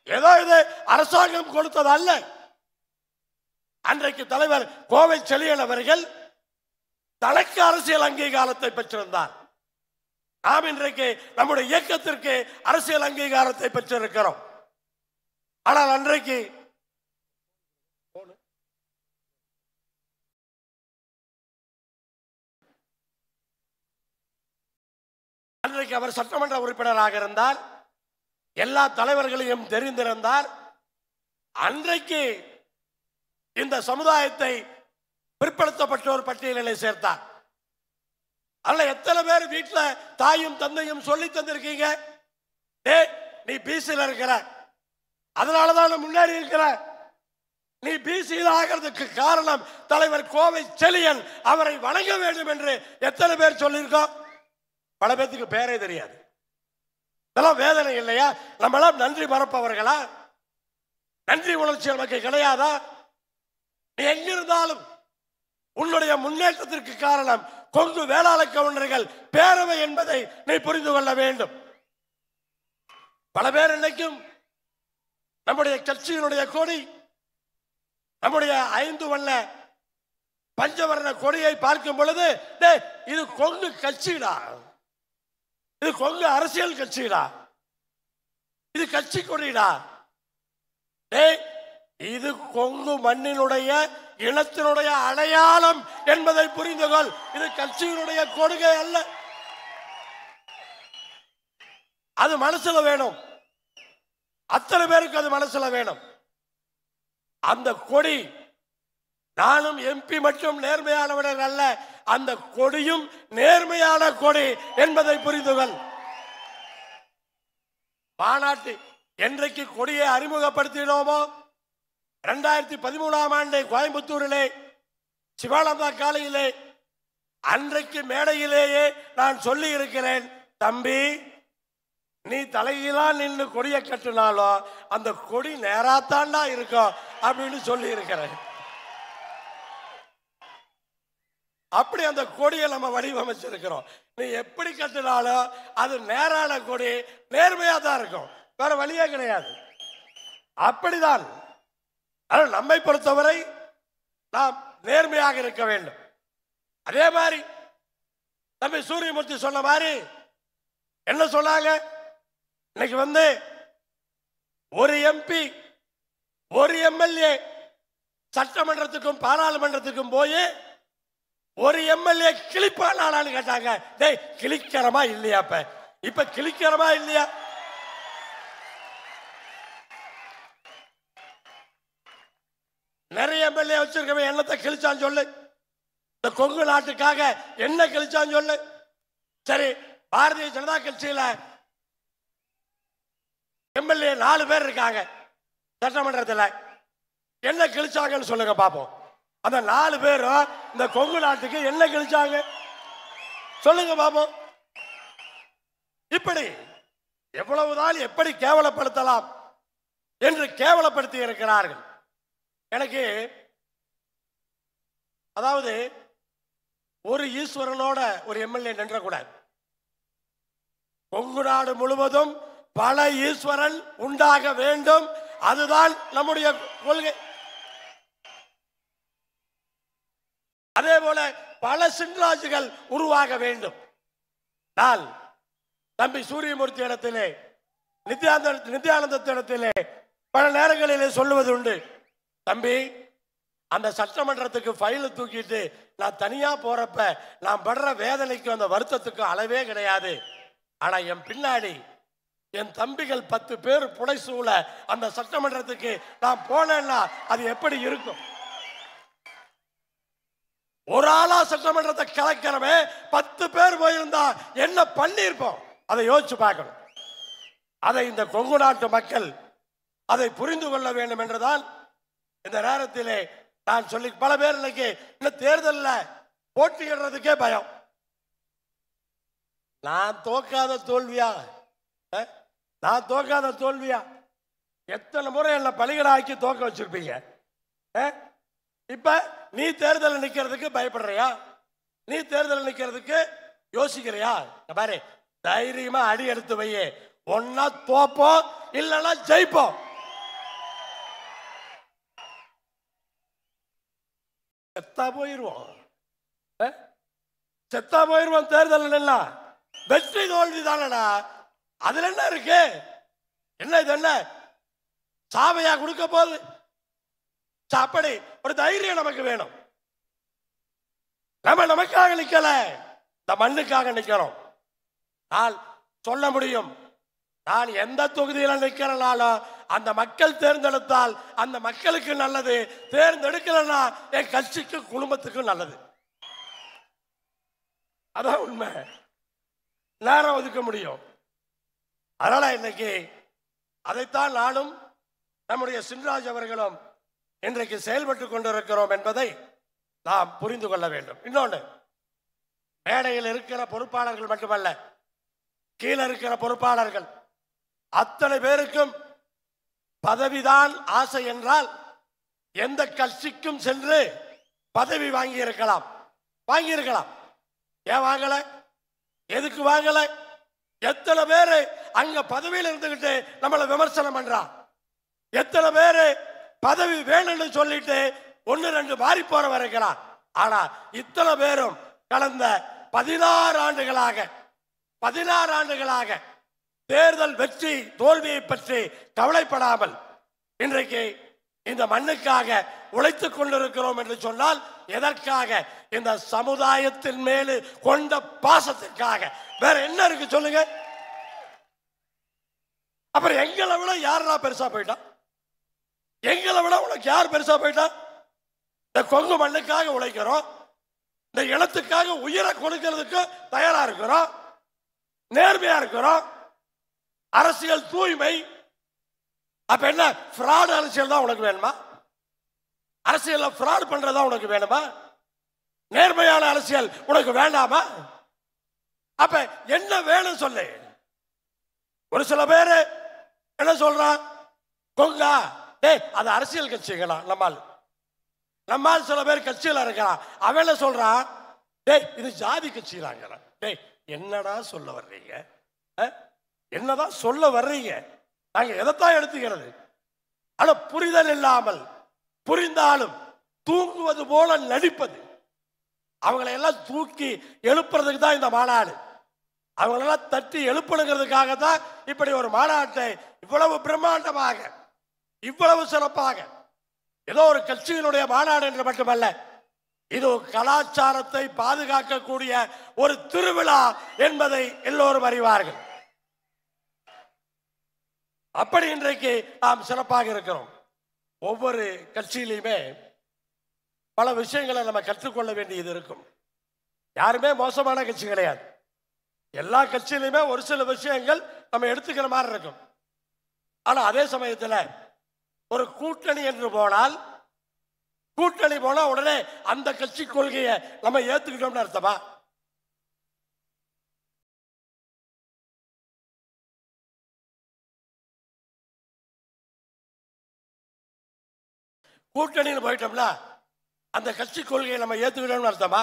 ஏதோ இது அரசாங்கம் கொடுத்தது அல்ல. அன்றைக்கு தலைவர் கோவை செழியன் அவர்கள் தனக்கு அரசியல் அங்கீகாரத்தை பெற்றிருந்தார். நாம் இன்றைக்கு நம்முடைய இயக்கத்திற்கு அரசியல் அங்கீகாரத்தை பெற்றிருக்கிறோம். ஆனால் அன்றைக்கு அவர் சட்டமன்ற உறுப்பினராக இருந்தார், எல்லா தலைவர்களையும் தெரிந்திருந்தார். அன்றைக்கு இந்த சமுதாயத்தை பிற்படுத்தப்பட்டோர் பட்டியலிலே சேர்த்தார். அல்ல எத்தனை பேர் வீட்டில் தாயும் தந்தையும் சொல்லி தந்திருக்கீங்க, நீ பிசியில் இருக்கிற, அதனாலதான் முன்னேறி இருக்கிற, நீ பிசியில் ஆகிறதுக்கு காரணம் தலைவர் கோவை செழியன், அவரை வணங்க வேண்டும் என்று எத்தனை பேர் சொல்லியிருக்கோம்? பல பேருக்கு பேரே தெரியாது. இதெல்லாம் வேதனை இல்லையா? நம்மளாம் நன்றி மறப்பவர்களா? நன்றி உணர்ச்சி நமக்கு கிடையாதா? நீ எங்கிருந்தாலும் உன்னுடைய முன்னேற்றத்திற்கு காரணம் கொங்கு வேளாள கவுண்டர்கள் பேரவை என்பதை நீ புரிந்து கொள்ள வேண்டும். பல பேர் இன்னைக்கும் நம்முடைய கட்சியினுடைய கொடி, நம்முடைய 5 வண்ண பஞ்சவர்ண கொடியை பார்க்கும் பொழுது இது கொங்கு கட்சிடா, இது கொங்கு அரசியல் கட்சிடா, இது கட்சி கொடிடா, இது கொங்கு மண்ணினுடைய இனத்தினுடைய அடையாளம் என்பதை புரிந்து கொள். இது கட்சியினுடைய கொள்கை அல்ல. அது மனசுல வேணும். அத்தனை பேருக்கு அது மனசுல வேணும். அந்த கொடி, நானும் எம்பி மட்டும் நேர்மையானவர்கள் அல்ல, அந்த கொடியும் நேர்மையான கொடி என்பதை புரிந்து கொள். மாநாட்டு என்றைக்கு கொடியை அறிமுகப்படுத்தினோமோ, 2013ஆம் ஆண்டு கோயம்புத்தூரிலே சிவானந்தா காலையிலே, அன்றைக்கு மேடையிலேயே நான் சொல்லி இருக்கிறேன், தம்பி நீ தலையிலா நின்று கொடியை கட்டினாலும் அந்த கொடி நேராத்தாண்டா இருக்கும் அப்படின்னு சொல்லி இருக்கிறேன். அப்படி அந்த கொடியை நம்ம வடிவமைச்சிருக்கிறோம். நீ எப்படி கட்டினாலும் அது நேரான கொடி, நேர்மையா தான் இருக்கும், வேற வழியே கிடையாது. அப்படிதான் நம்மை பொறுத்தவரை நாம் நேர்மையாக இருக்க வேண்டும். அதே மாதிரி தம்பி சூரியமூர்த்தி சொன்ன மாதிரி என்ன சொன்னாங்க, இன்னைக்கு ஒரு எம்பி ஒரு எம்எல்ஏ சட்டமன்றத்துக்கும் பாராளுமன்றத்துக்கும் போய் ஒரு எம்எல்ஏ கிளிப்பானான்னு கேட்டாங்க. டேய் கிளிக்கிறமா இல்லையா? இப்ப கிளிக்கிறமா இல்லையா? நிறைய எம்எல்ஏ வச்சிருக்கவன் என்னத்தை கிழிச்சான்னு சொல்லு. இந்த கொங்கு நாட்டுக்காக என்ன கிழிச்சான்னு சொல்லு. சரி, பாரதிய ஜனதா கட்சியில எம்எல்ஏ 4 பேர் இருக்காங்க சட்டமன்றத்தில். என்ன கிழிச்சாங்கன்னு சொல்லுங்க பாப்போம். அந்த 4 பேரும் இந்த கொங்கு நாட்டுக்கு என்ன கிழிச்சாங்க சொல்லுங்க பாப்போம். இப்படி எவ்வளவுதான் எப்படி கேவலப்படுத்தலாம் என்று கேவலப்படுத்தி இருக்கிறார்கள். எனக்கு அதாவது ஒரு ஈஸ்வரனோட ஒரு எம்எல்ஏ நின்றக்கூடாது. கொங்கு நாடு முழுவதும் பல ஈஸ்வரன் உண்டாக வேண்டும். அதுதான் நம்முடைய கொள்கை. அதே போல பல சின்ராஜுகள் உருவாக வேண்டும். நான் தம்பி சூரியமூர்த்தி இடத்திலே நித்யானந்தத்திடத்திலே பல நேரங்களிலே சொல்லுவது உண்டு. தம்பி, அந்த சட்டமன்றத்துக்கு ஃபைல் தூக்கிட்டு நான் தனியா போறப்ப நான் படுற வேதனைக்கு அந்த வருத்தத்துக்கு அளவே கிடையாது. ஆனா என் பின்னாடி என் தம்பிகள் 10 பேர் புடைசூழ அந்த சட்டமன்றத்துக்கு நான் போனேன்னா அது எப்படி இருக்கும்? ஒரு ஆளா சட்டமன்றத்தை கலக்கிறவே 10 பேர் போயிருந்தா என்ன பண்ணிருப்போம்? அதை யோசிச்சு பார்க்கணும். அதை இந்த கொங்கு நாட்டு மக்கள் அதை புரிந்து கொள்ள வேண்டும் என்றுதான் இந்த நேரத்திலே நான் சொல்லி பல பேர் இன்னைக்கு இன்னும் தேர்தலில் போட்டியிடுறதுக்கே பயம். நான் தோக்காத தோல்வியா? நான் தோக்காத தோல்வியா? எத்தனை முறை என்ன பலிகடாக்கி தோக்க வச்சிருப்பீங்க. இப்ப நீ தேர்தலில் நிக்கிறதுக்கு பயப்படுறியா? நீ தேர்தலில் நிக்கிறதுக்கு யோசிக்கிறியா? பாரு, தைரியமா அடி எடுத்து வையே. ஒன்னா தோப்போம், இல்லைன்னா ஜெயிப்போம். செத்தா போயிருவோம், செத்தா போயிருவோம். தேர்தல் எல்லாம் வெற்றி தோல்வி தானடா. அதுல என்ன இருக்கு? என்ன இது? என்ன சாவையா கொடுக்க போகுது? அப்படி ஒரு தைரியம் நமக்கு வேணும். நம்ம நமக்காக நிக்கல, இந்த மண்ணுக்காக நிக்கிறோம். நான் சொல்ல முடியும், நான் எந்த தொகுதியில் நிக்கிறனாலும் அந்த மக்கள் தேர்ந்தெடுத்தால் அந்த மக்களுக்கு நல்லது, தேர்ந்தெடுக்கலன்னா என் கட்சிக்கு குடும்பத்துக்கும் நல்லது. அதான் உண்மை. நேரம் ஒதுக்க முடியும். அதனால இன்னைக்கு அதைத்தான் நானும் நம்முடைய சின்ராஜ் அவர்களும் இன்றைக்கு செயல்பட்டு கொண்டிருக்கிறோம் என்பதை நாம் புரிந்து கொள்ள வேண்டும். இன்னொன்று, மேடையில் இருக்கிற பொறுப்பாளர்கள் மட்டுமல்ல, கீழே இருக்கிற பொறுப்பாளர்கள் அத்தனை பேருக்கும் பதவிதான் ஆசை என்றால் எந்த கட்சிக்கும் சென்று பதவி வாங்கி இருக்கலாம். ஏன் வாங்கல? எதுக்கு வாங்கல? எத்தனை பேரு அங்க பதவியில் இருந்துகிட்டு நம்மளை விமர்சனம் பண்றான்? எத்தனை பேரு பதவி வேணும்னு சொல்லிட்டு 1-2 மாறி போற வரைக்கிறான்? ஆனா இத்தனை பேரும் கடந்த 16 ஆண்டுகளாக தேர்தல் வெற்றி தோல்வியை பற்றி கவலைப்படாமல் இன்றைக்கு இந்த மண்ணுக்காக உழைத்துக் கொண்டிருக்கிறோம் என்று சொன்னால் எதற்காக? இந்த சமுதாயத்தின் மேல் கொண்ட பாசத்திற்காக. வேற என்ன இருக்கு சொல்லுங்க? அப்புறம் எங்களை விட யாரா பெருசா போயிட்டா? எங்களை விட உனக்கு யார் பெருசா போயிட்டா? இந்த கொங்கு மண்ணுக்காக உழைக்கிறோம், இந்த இனத்துக்காக உயிரை கொடுக்கிறதுக்கு தயாரா இருக்கிறோம், நேர்மையா இருக்கிறோம், அரசியல் தூய்மை. அப்ப என்ன ஃப்ராட் அரசியல் தான் உனக்கு வேணுமா? அரசியல் ஃப்ராட் பண்றதா உனக்கு வேணுமா? நேர்மையான அரசியல் உனக்கு வேண்டாமா? அப்ப என்ன வேணும் சொல்லு. ஒரு சில பேரு என்ன சொல்றான்? கொங்கா டேய் அது அரசியல் கட்சிகளா? நம்மால் சில பேர் கட்சியில் இருக்கிறான். அவன் என்ன சொல்றான்? டேய் இது ஜாதி கட்சிகிறாங்க. டேய் என்னடா சொல்ல வர்றீங்க? என்னதான் சொல்ல வர்றீங்க? நாங்க எதைத்தான் எடுத்துக்கிறது? ஆனா புரிதல் இல்லாமல், புரிந்தாலும் தூங்குவது போல நடிப்பது. அவங்களை எல்லாம் தூக்கி எழுப்புறதுக்கு தான் இந்த மாநாடு. அவங்களெல்லாம் தட்டி எழுப்பணுங்கிறதுக்காக தான் இப்படி ஒரு மாநாட்டை இவ்வளவு பிரம்மாண்டமாக, இவ்வளவு சிறப்பாக, ஏதோ ஒரு கட்சியினுடைய மாநாடு என்று மட்டுமல்ல, இது கலாச்சாரத்தை பாதுகாக்கக்கூடிய ஒரு திருவிழா என்பதை எல்லோரும் அறிவார்கள். அப்படி இன்றைக்கு நாம் சிறப்பாக இருக்கிறோம். ஒவ்வொரு கட்சியிலையுமே பல விஷயங்களை நம்ம கற்றுக்கொள்ள வேண்டியது இருக்கும். யாருமே மோசமான கட்சி கிடையாது. எல்லா கட்சியிலுமே ஒரு சில விஷயங்கள் நம்ம எடுத்துக்கிற மாதிரி இருக்கும். ஆனா அதே சமயத்தில் ஒரு கூட்டணி என்று போனால், கூட்டணி போனா உடனே அந்த கட்சி கொள்கையை நம்ம ஏத்துக்கிட்டோம்னு அர்த்தமா? கூட்டணியில் போயிட்டோம்னா அந்த கட்சி கொள்கையை நம்ம ஏத்துக்கிட்டோம்னு அர்த்தமா?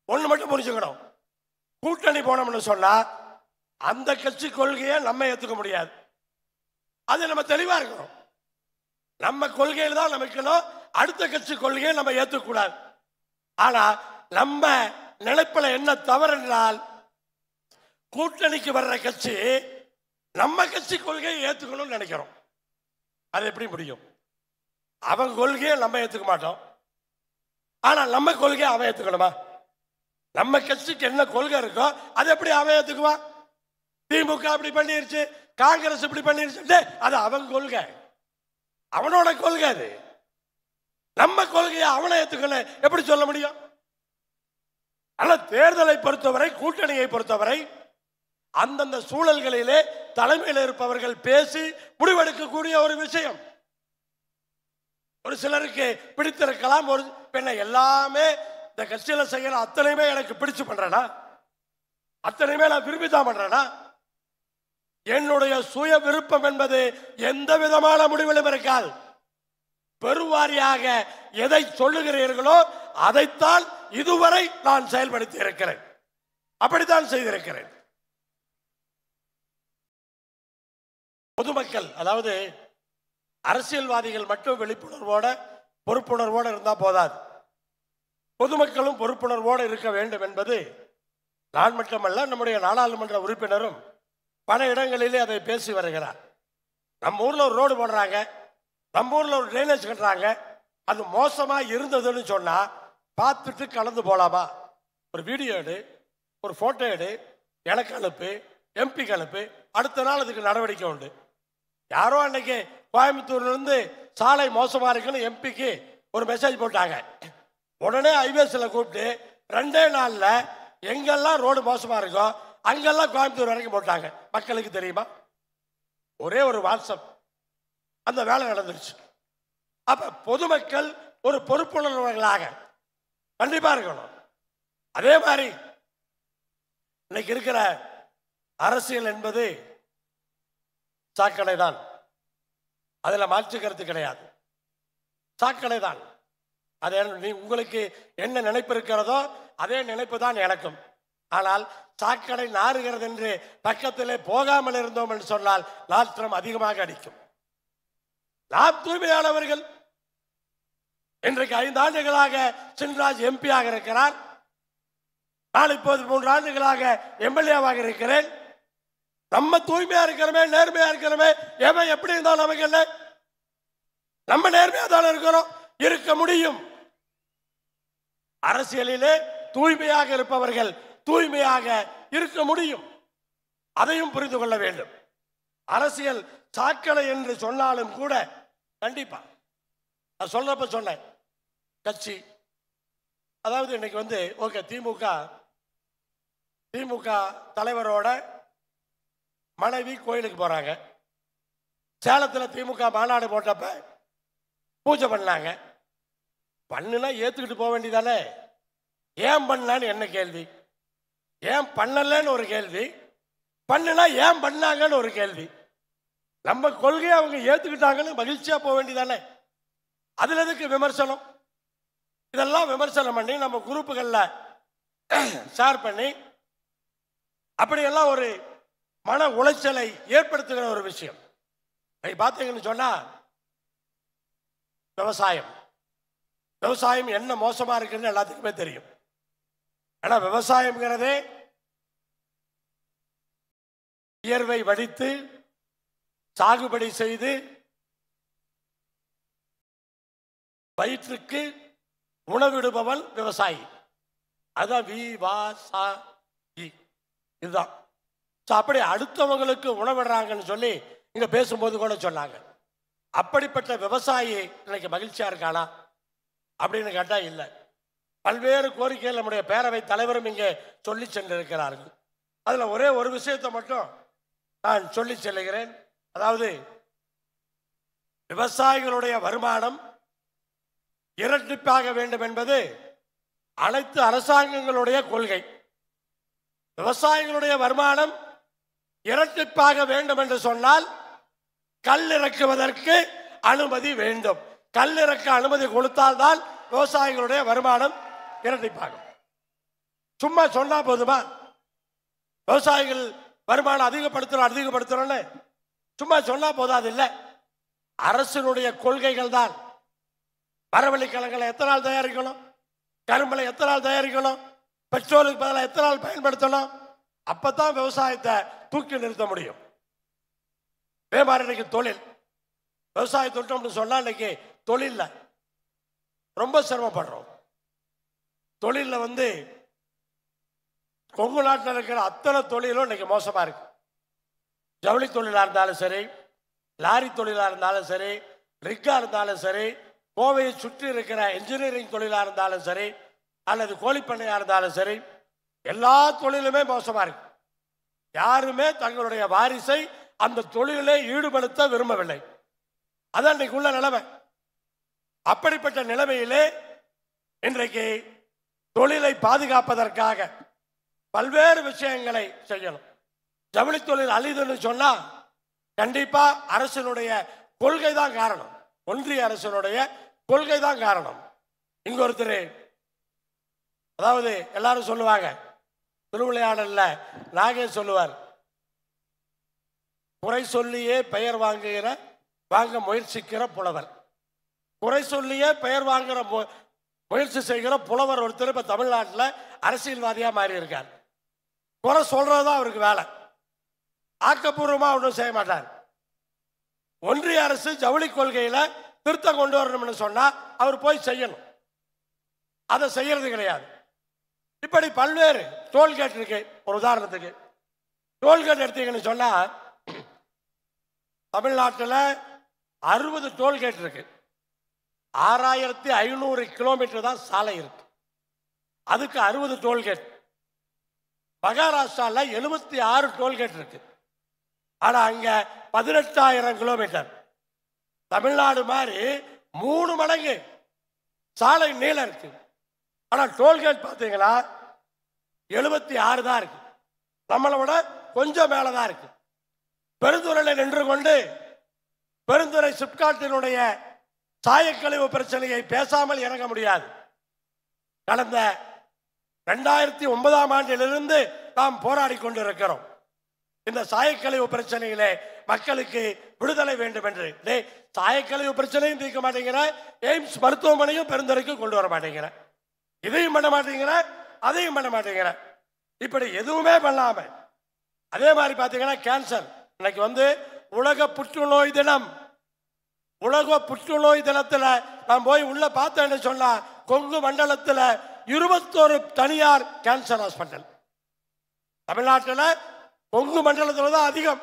ஒண்ணு மட்டும் புரிஞ்சுக்கணும், கூட்டணி போனோம்னு சொன்னா அந்த கட்சி கொள்கையை நம்ம ஏத்துக்க முடியாது. அது நம்ம தெளிவா இருக்கணும். நம்ம கொள்கையில் தான் நமக்கணும், அடுத்த கட்சி கொள்கையை நம்ம ஏத்துக்க கூடாது. ஆனா நம்ம நினைப்புல என்ன தவறு என்றால், கூட்டணிக்கு வர்ற கட்சி நம்ம கட்சி கொள்கையை ஏத்துக்கணும்னு நினைக்கிறோம். அது எப்படி முடியும்? அவங்க கொள்கையை நம்ம ஏத்துக்க மாட்டோம், ஆனா நம்ம கொள்கையை அவன் ஏத்துக்கணுமா? நம்ம கட்சிக்கு என்ன கொள்கை இருக்கோ அது எப்படி அவன் ஏத்துக்குவான்? திமுக அப்படி பண்ணிருச்சு, காங்கிரஸ் இப்படி பண்ணிருச்சு, அது அவங்க கொள்கை, அவனோட கொள்கை. அது நம்ம கொள்கையை அவனை ஏத்துக்கணும் எப்படி சொல்ல முடியும்? ஆனா தேர்தலை பொறுத்தவரை, கூட்டணியை பொறுத்தவரை அந்தந்த சூழல்களிலே தலைமையில் இருப்பவர்கள் பேசி முடிவெடுக்கக்கூடிய ஒரு விஷயம். ஒரு சிலருக்கு பிடித்திருக்கலாம், ஒரு பெண்ணை எல்லாமே இந்த கட்சியில செய்யற அத்தனையுமே எனக்கு பிடிச்சு பண்றேனா, அத்தனையுமே நான் விரும்பி தான் பண்றேனா? என்னுடைய சுய விருப்பம் என்பது எந்த விதமான முடிவிலும் இருக்காது. பெருவாரியாக எதை சொல்லுகிறீர்களோ அதைத்தான் இதுவரை நான் செயல்படுத்தி இருக்கிறேன், அப்படித்தான் செய்திருக்கிறேன். பொதுமக்கள், அதாவது அரசியல்வாதிகள் மட்டும் விழிப்புணர்வோட பொறுப்புணர்வோடு இருந்தா போதாது, பொதுமக்களும் பொறுப்புணர்வோடு இருக்க வேண்டும் என்பது நான் மட்டுமல்ல, நம்முடைய நாடாளுமன்ற உறுப்பினரும் பல இடங்களிலே அதை பேசி வருகிறார். நம்ம ஊர்ல ஒரு ரோடு போடுறாங்க, நம்ம ஊர்ல ஒரு ட்ரைனேஜ் கட்டுறாங்க, அது மோசமா இருந்ததுன்னு சொன்னா பார்த்துட்டு கலந்து போலாமா? ஒரு வீடியோ எடு, ஒரு போட்டோ எடு, எனக்கு அனுப்பு, எம்பிக்கு அனுப்பு, அடுத்த நாள் அதுக்கு நடவடிக்கை உண்டு. யாரோ அன்னைக்கு கோயம்புத்தூர்ல இருந்து சாலை மோசமா இருக்குன்னு எம்பிக்கு ஒரு மெசேஜ் போட்டாங்க. உடனே ஐவேஸ்ல கூப்பிட்டு 2 நாள்ல எங்கெல்லாம் ரோடு மோசமா இருக்கோ அங்கெல்லாம் கோயம்புத்தூர் வரைக்கும் போட்டாங்க. மக்களுக்கு தெரியுமா? ஒரே ஒரு வாட்ஸ்அப், அந்த வேலை நடந்துருச்சு. அப்ப பொதுமக்கள் ஒரு பொறுப்புணர்வுகளாக கண்டிப்பா இருக்கணும். அதே மாதிரி இன்னைக்கு இருக்கிற அரசியல் என்பது சாக்கடை தான், அதுல மாற்று கருத்து கிடையாது. சாக்கடை தான். அது உங்களுக்கு என்ன நினைப்பு இருக்கிறதோ அதே நினைப்பு தான் எனக்கும். ஆனால் சாக்கடை நாறுகிறது என்று பக்கத்திலே போகாமல் இருந்தோம் என்று சொன்னால் நாற்றம் அதிகமாக அடிக்கும். நாம் தூய்மையானவர்கள். இன்றைக்கு 5 ஆண்டுகளாக சின்ராஜ் எம்பியாக இருக்கிறார், நான் இப்போது 3 ஆண்டுகளாக எம்எல்ஏவாக இருக்கிறேன். நம்ம தூய்மையா இருக்கிறோமே, நேர்மையா இருக்கிறோமே, எவன் எப்படி இருந்தாலும் நமக்கு என்ன? நம்ம நேர்மையா தானே இருக்கிறோம், இருக்க முடியும். அரசியலிலே தூய்மையாக இருப்பவர்கள் தூய்மையாக இருக்க முடியும், அதையும் புரிந்து கொள்ள வேண்டும். அரசியல் சாக்கடை என்று சொன்னாலும் கூட கண்டிப்பா நான் சொல்றப்ப சொன்னேன், கட்சி அதாவது இன்னைக்கு ஓகே, திமுக தலைவரோட மனைவி கோயிலுக்கு போறாங்க. சேலத்தில் திமுக மாநாடு போட்டப்ப பூஜை பண்ணாங்க. பண்ணுனா ஏத்துக்கிட்டு போக வேண்டியதானே? ஏன் பண்ணான்னு என்ன கேள்வி? ஏன் பண்ணலன்னு ஒரு கேள்வி, பண்ணுனா ஏன் பண்ணாங்கன்னு ஒரு கேள்வி. நம்ம கொள்கையை அவங்க ஏத்துக்கிட்டாங்கன்னு மகிழ்ச்சியா போக வேண்டியதானே? அதுல எதுக்கு விமர்சனம்? இதெல்லாம் விமர்சனம் பண்ணி நம்ம குரூப்புகள்ல ஷேர் பண்ணி அப்படியெல்லாம் ஒரு மன உளைச்சலை ஏற்படுத்துகிற ஒரு விஷயம். பார்த்தீங்கன்னு சொன்னா விவசாயம் என்ன மோசமா இருக்குன்னு எல்லாத்துக்குமே தெரியும். ஆனா விவசாயம்ங்கிறதே வியர்வை வடித்து சாகுபடி செய்து வயிற்றுக்கு உணவிடுபவன் விவசாயி. அதான் இதுதான். அப்படி அடுத்தவங்களுக்கு உணவிடுறாங்கன்னு சொல்லி இங்க பேசும்போது கூட சொன்னாங்க. அப்படிப்பட்ட விவசாயி இன்னைக்கு மகிழ்ச்சியா இருக்கானா அப்படின்னு கேட்டா இல்லை. பல்வேறு கோரிக்கைகள் நம்முடைய பேரவை தலைவரும் இங்கே சொல்லி சென்றிருக்கிறார்கள். அதுல ஒரே ஒரு விஷயத்தை மட்டும் நான் சொல்லி செல்லுகிறேன். அதாவது விவசாயிகளுடைய வருமானம் இரட்டிப்பாக வேண்டும் என்பது அனைத்து அரசாங்கங்களுடைய கொள்கை. விவசாயிகளுடைய வருமானம் இரட்டிப்பாக வேண்டும் என்று சொன்னால் கல் இறக்குவதற்கு அனுமதி வேண்டும். கல் இறக்க அனுமதி கொடுத்தால்தான் விவசாயிகளுடைய வருமானம் இரட்டிப்பாகும். சும்மா சொன்னா போதுமா? விவசாயிகள் வருமானம் அதிகப்படுத்துறோம்னு சும்மா சொன்னா போதாது. இல்லை, அரசினுடைய கொள்கைகள் தான். மரவள்ளிக்கிழங்குகளை எத்தனை நாள் தயாரிக்கணும், கரும்பலை எத்தனை நாள் தயாரிக்கணும், பெட்ரோலுக்கு பதிலாக எத்தனை நாள் பயன்படுத்தணும், அப்பதான் விவசாயத்தை தூக்கி நிறுத்த முடியும். வேமாறு இன்னைக்கு தொழில் விவசாய தொட்டோம்னு சொன்னா இன்னைக்கு தொழில்ல ரொம்ப சிரமப்படுறோம். தொழிலில் கொங்கு நாட்டில் இருக்கிற அத்தனை தொழிலும் இன்னைக்கு மோசமா இருக்கு. ஜவுளி தொழிலாக இருந்தாலும் சரி, லாரி தொழிலாக இருந்தாலும் சரி, ரிக்கா இருந்தாலும் சரி, கோவையை சுற்றி இருக்கிற என்ஜினியரிங் தொழிலாக இருந்தாலும் சரி, அல்லது கோழிப்பண்ணையாக இருந்தாலும் சரி, எல்லா தொழிலுமே மோசமா இருக்கு. யாருமே தங்களுடைய வாரிசை அந்த தொழிலை ஈடுபடுத்த விரும்பவில்லை. அதான் இன்னைக்குள்ள நிலைமை. அப்படிப்பட்ட நிலைமையிலே இன்றைக்கு தொழிலை பாதுகாப்பதற்காக பல்வேறு விஷயங்களை செய்யணும். ஜவுளி தொழில் அழிதுன்னு சொன்னா கண்டிப்பா அரசினுடைய கொள்கை தான் காரணம். ஒன்றிய அரசினுடைய கொள்கை தான் காரணம். இங்க ஒருத்தர், அதாவது எல்லாரும் சொல்லுவாங்க, திருவிளையாடல்ல நாகே சொல்லுவார், குறை சொல்லியே பெயர் வாங்க முயற்சிக்கிற புலவர். குறை சொல்லியே பெயர் வாங்குற முயற்சி செய்கிற புலவர் ஒருத்தர் இப்ப தமிழ்நாட்டில் அரசியல்வாதியா மாறி இருக்கார். குறை சொல்றதுதான் அவருக்கு வேலை. ஆக்கப்பூர்வமா ஒன்றும் செய்ய மாட்டார். ஒன்றிய அரசு ஜவுளி கொள்கையில திருத்தம் கொண்டு வரணும்னு சொன்னா அவர் போய் செய்யணும். அதை செய்யறது கிடையாது. இப்படி பல்வேறு டோல்கேட் இருக்கு. ஒரு உதாரணத்துக்கு டோல்கேட் எடுத்தீங்கன்னு சொன்னா தமிழ்நாட்டில் 60 டோல்கேட் இருக்கு. 6500 கிலோமீட்டர் தான் சாலை இருக்கு. அதுக்கு 60 டோல்கேட். மகாராஷ்டிரால 76 டோல்கேட் இருக்கு. ஆனா அங்க 18,000 கிலோமீட்டர். தமிழ்நாடு மாதிரி 3 மடங்கு சாலை நீளம் இருக்கு. ஆனா டோல்கேட் பார்த்தீங்களா 76 தான் இருக்கு. நம்மளை விட கொஞ்சம் மேலதான் இருக்கு. பெருந்துறையில் நின்று கொண்டு பெருந்துறை சிப்காட்டினுடைய சாயக்கழிவு பிரச்சனையை பேசாமல் இறங்க முடியாது. கடந்த 2009ஆம் ஆண்டிலிருந்து நாம் போராடி கொண்டிருக்கிறோம். இந்த சாயக்கழிவு பிரச்சனையிலே மக்களுக்கு விடுதலை வேண்டும் என்று. சாயக்கழிவு பிரச்சனையும் தீர்க்க மாட்டேங்கிற, எய்ம்ஸ் மருத்துவமனையும் பெருந்துறைக்கு கொண்டு வர மாட்டேங்கிற, இதையும் பண்ண மாட்டேங்கிற, அதையும் பண்ண மாட்டேங்கிற, இப்படி எதுவுமே பண்ணாம அதே மாதிரி பார்த்தீங்கன்னா கேன்சர். இன்னைக்கு உலக புற்றுநோய் தினம். உலக புற்றுநோய் தினத்தில் நான் போய் உள்ள பார்த்தேன்னு சொன்னா கொங்கு மண்டலத்தில் 21 தனியார் கேன்சர் ஹாஸ்பிட்டல். தமிழ்நாட்டில் கொங்கு மண்டலத்தில் தான் அதிகம்.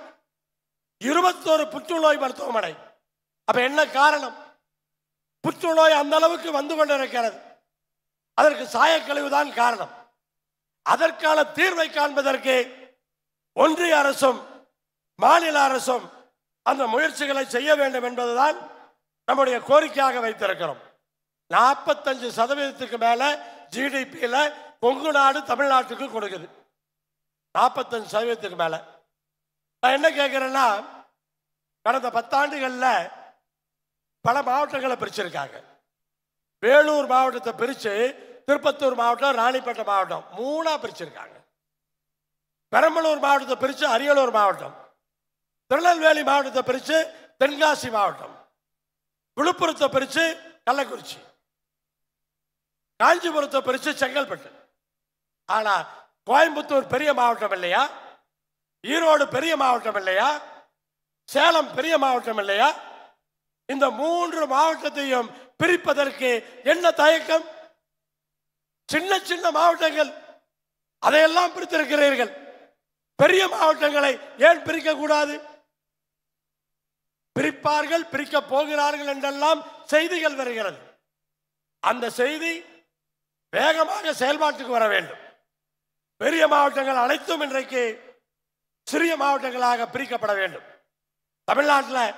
21 புற்றுநோய் மருத்துவமனை. அப்ப என்ன காரணம்? புற்றுநோய் அந்த அளவுக்கு வந்து கொண்டிருக்கிறது. அதற்கு சாயக்கழிவு தான் காரணம். அதற்கான தீர்வை காண்பதற்கு ஒன்றிய அரசும் மாநில அரசும் அந்த முயற்சிகளை செய்ய வேண்டும் என்பதுதான் நம்முடைய கோரிக்கையாக வைத்திருக்கிறோம். 45% மேல ஜிடிபியில கொங்கு நாடு தமிழ்நாட்டுக்கு கொடுக்குது. 45% மேல. நான் என்ன கேட்கிறேன்னா, கடந்த 10 ஆண்டுகளில் பல மாவட்டங்களை பிரிச்சிருக்காங்க. வேலூர் மாவட்டத்தை பிரிச்சு திருப்பத்தூர் மாவட்டம், ராணிப்பேட்டை மாவட்டம் 3ஆ பிரிச்சிருக்காங்க. பெரம்பலூர் மாவட்டத்தை பிரிச்சு அரியலூர் மாவட்டம், திருநெல்வேலி மாவட்டத்தை பிரிச்சு தென்காசி மாவட்டம், விழுப்புரத்தை பிரிச்சு கள்ளக்குறிச்சி, காஞ்சிபுரத்தை பிரிச்சு செங்கல்பட்டு. ஆனா கோயம்புத்தூர் பெரிய மாவட்டம் இல்லையா? ஈரோடு பெரிய மாவட்டம் இல்லையா? சேலம் பெரிய மாவட்டம் இல்லையா? இந்த 3 மாவட்டத்தையும் பிரிப்பதற்கு என்ன தயக்கம்? சின்ன சின்ன மாவட்டங்கள், அதையெல்லாம் பிரித்திருக்கிறீர்கள். பெரிய மாவட்டங்களை ஏன் பிரிக்க கூடாது? பிரிப்பார்கள், பிரிக்க போகிறார்கள் என்றெல்லாம் செய்திகள் வருகிறது. அந்த செய்தி வேகமாக செயல்பாட்டுக்கு வர வேண்டும். பெரிய மாவட்டங்கள் அனைத்தும் இன்றைக்கு சிறிய மாவட்டங்களாக பிரிக்கப்பட வேண்டும். தமிழ்நாட்டில்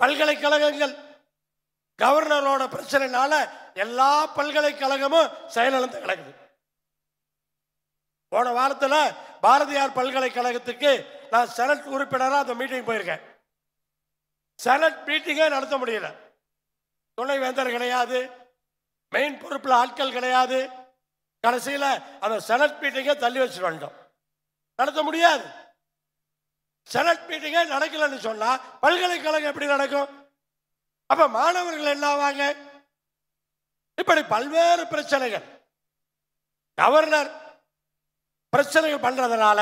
பல்கலைக்கழகங்கள் கவர்னரோட பிரச்சனைனால எல்லா பல்கலைக்கழகமும் செயலிழந்து கிடக்குது. போன வாரத்தில் பாரதியார் பல்கலைக்கழகத்துக்கு நான் செனட் உறுப்பினராக அந்த மீட்டிங் போயிருக்கேன். செனட் மீட்டிங்கே நடத்த முடியல. துணைவேந்தர் கிடையாது, மெயின் பொறுப்பில் ஆட்கள் கிடையாது. கடைசியில் அந்த செனட் மீட்டிங்கை தள்ளி வச்சுட்டு வந்துட்டோம். நடத்த முடியாது. செனட் மீட்டிங்கே நடக்கலன்னு சொன்னா பல்கலைக்கழகம் எப்படி நடக்கும்? அப்ப மாணவர்கள் என்ன ஆவாங்க? இப்படி பல்வேறு பிரச்சனைகள் கவர்னர் பிரச்சனைகள் பண்றதுனால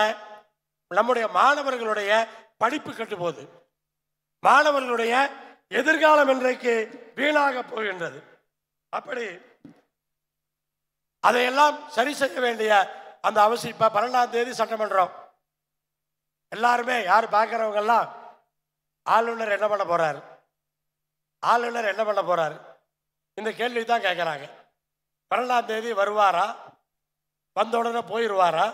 நம்முடைய மாணவர்களுடைய படிப்பு கெட்டு போகுது. மாணவர்களுடைய எதிர்காலம் இன்றைக்கு வீணாக போகின்றது. அப்படி அதையெல்லாம் சரி செய்ய வேண்டிய அந்த அவசியம். இப்ப 12ஆம் தேதி சட்டமன்றம். எல்லாருமே யார் பார்க்கிறவங்க எல்லாம் ஆளுநர் என்ன பண்ண போறாரு, ஆளுநர் என்ன பண்ண போறாரு இந்த கேள்வி தான் கேட்கிறாங்க. 12ஆம் தேதி வருவாரா, வந்த உடனே போயிடுவாரா,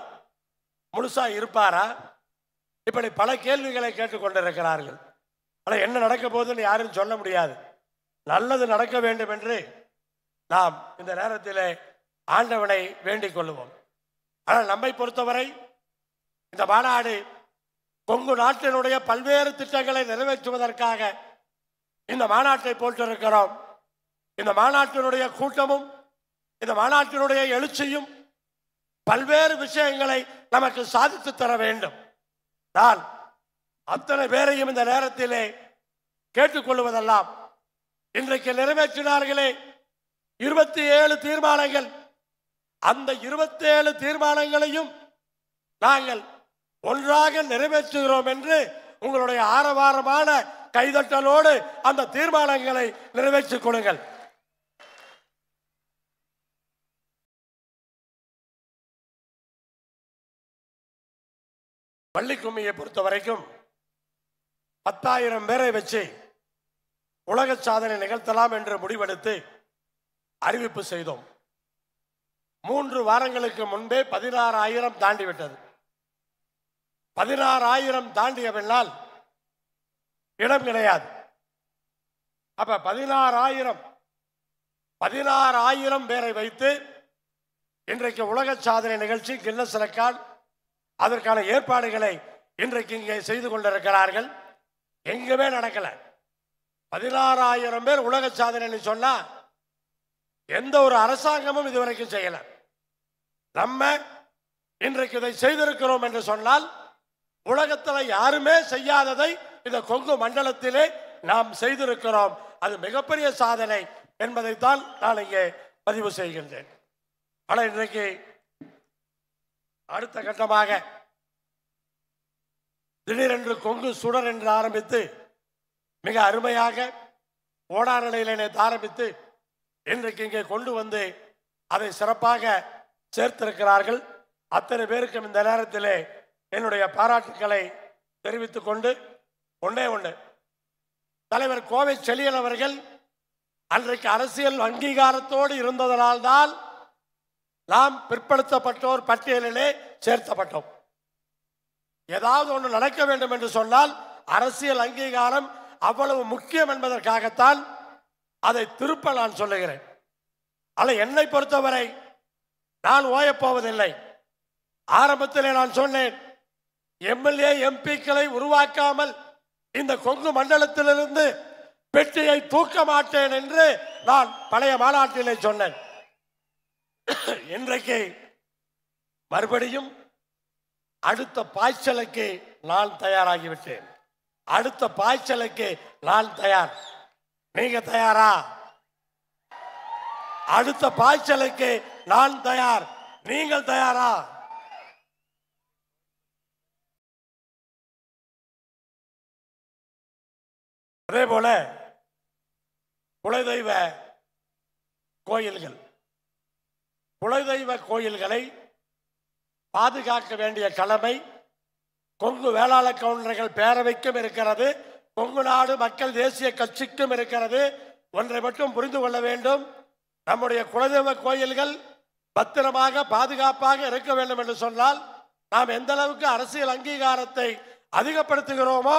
முழுசா இருப்பாரா, இப்படி பல கேள்விகளை கேட்டுக்கொண்டிருக்கிறார்கள். ஆனால் என்ன நடக்க போகுதுன்னு யாரும் சொல்ல முடியாது. நல்லது நடக்க வேண்டும் என்று நாம் இந்த நேரத்தில் ஆண்டவனை வேண்டிக் கொள்ளுவோம். ஆனால் நம்மை பொறுத்தவரை இந்த மாநாடு கொங்கு நாட்டினுடைய பல்வேறு திட்டங்களை நிறைவேற்றுவதற்காக இந்த மாநாட்டை போட்டிருக்கிறோம். இந்த மாநாட்டினுடைய கூட்டமும் இந்த மாநாட்டினுடைய எழுச்சியும் பல்வேறு விஷயங்களை நமக்கு சாதித்து தர வேண்டும். நான் அத்தனை பேரையும் இந்த நேரத்திலே கேட்டுக்கொள்வதெல்லாம், இன்றைக்கு நிறைவேற்றினார்களே 27 தீர்மானங்கள், அந்த 27 தீர்மானங்களையும் நாங்கள் ஒன்றாக நிறைவேற்றுகிறோம் என்று உங்களுடைய ஆரவாரமான கைதட்டலோடு அந்த தீர்மானங்களை நிறைவேற்றிக் கொடுங்கள். பள்ளிக்கும்மியை பொறுத்த வரைக்கும் 10,000 பேரை வச்சு உலக சாதனை நிகழ்த்தலாம் என்று முடிவெடுத்து அறிவிப்பு செய்தோம். 3 வாரங்களுக்கு முன்பே 16,000 தாண்டிவிட்டது. 16,000 தாண்டிய பின்னால் இடம் கிடையாது. அப்ப 16,000 பேரை வைத்து இன்றைக்கு உலக சாதனை நிகழ்ச்சி கின்னஸ் ரெக்கார்ட் அதற்கான ஏற்பாடுகளை இன்றைக்கு இங்கே செய்து கொண்டிருக்கிறார்கள். எங்குமே நடக்கல. 16,000 பேர் உலக சாதனை சொன்னா எந்த ஒரு அரசாங்கமும் இதுவரைக்கும் செய்யல. நம்ம இன்றைக்கு இதை செய்திருக்கிறோம் என்று சொன்னால் உலகத்தில் யாருமே செய்யாததை இந்த கொங்கு மண்டலத்திலே நாம் செய்திருக்கிறோம். அது மிகப்பெரிய சாதனை என்பதைத்தான் நான் இங்கே பதிவு செய்கின்றேன். ஆனால் இன்றைக்கு அடுத்த கட்டமாக திடீரென்று கொங்கு சுடர் என்று ஆரம்பித்து மிக அருமையாக ஓடா நிலையிலே ஆரம்பித்து இன்றைக்கு இங்கே கொண்டு வந்து அதை சிறப்பாக சேர்த்திருக்கிறார்கள். அத்தனை பேருக்கும் இந்த நேரத்திலே என்னுடைய பாராட்டுக்களை தெரிவித்துக் கொண்டு ஒன்றே ஒன்று, தலைவர் கோவை செழியன் அவர்கள் அன்றைக்கு அரசியல் அங்கீகாரத்தோடு இருந்ததனால்தான் நாம் பிற்படுத்தப்பட்டோர் பட்டியலிலே சேர்த்தப்பட்டோம். ஏதாவது ஒன்று நடக்க வேண்டும் என்று சொன்னால் அரசியல் அங்கீகாரம் அவ்வளவு முக்கியம் என்பதற்காகத்தான் அதை திருப்ப நான் சொல்லுகிறேன். ஆனால் என்னை பொறுத்தவரை நான் ஓயப்போவதில்லை. ஆரம்பத்திலே நான் சொன்னேன், எம்எல்ஏ எம்பிக்களை உருவாக்காமல் இந்த கொங்கு மண்டலத்திலிருந்து பெட்டியை தூக்க மாட்டேன் என்று நான் பழைய மாநாட்டிலே சொன்னேன். இன்றைக்கு மறுபடியும் அடுத்த பாய்ச்சலுக்கு நான் தயாராகிவிட்டேன். அடுத்த பாய்ச்சலுக்கு நான் தயார். நீங்க தயாரா? அடுத்த பாய்ச்சலுக்கு நான் தயார். நீங்கள் தயாரா? அதே போல குலதெய்வ கோயில்கள், குலதெய்வ கோயில்களை பாதுகாக்க வேண்டிய கடமை கொங்கு வேளாள கவுண்டர்கள் பேரவைக்கும் இருக்கிறது, கொங்கு நாடு மக்கள் தேசிய கட்சிக்கும் இருக்கிறது. ஒன்றை மட்டும் புரிந்து கொள்ள வேண்டும், நம்முடைய குலதெய்வ கோயில்கள் பத்திரமாக பாதுகாப்பாக இருக்க வேண்டும் என்று சொன்னால் நாம் எந்த அளவுக்கு அரசியல் அங்கீகாரத்தை அதிகப்படுத்துகிறோமோ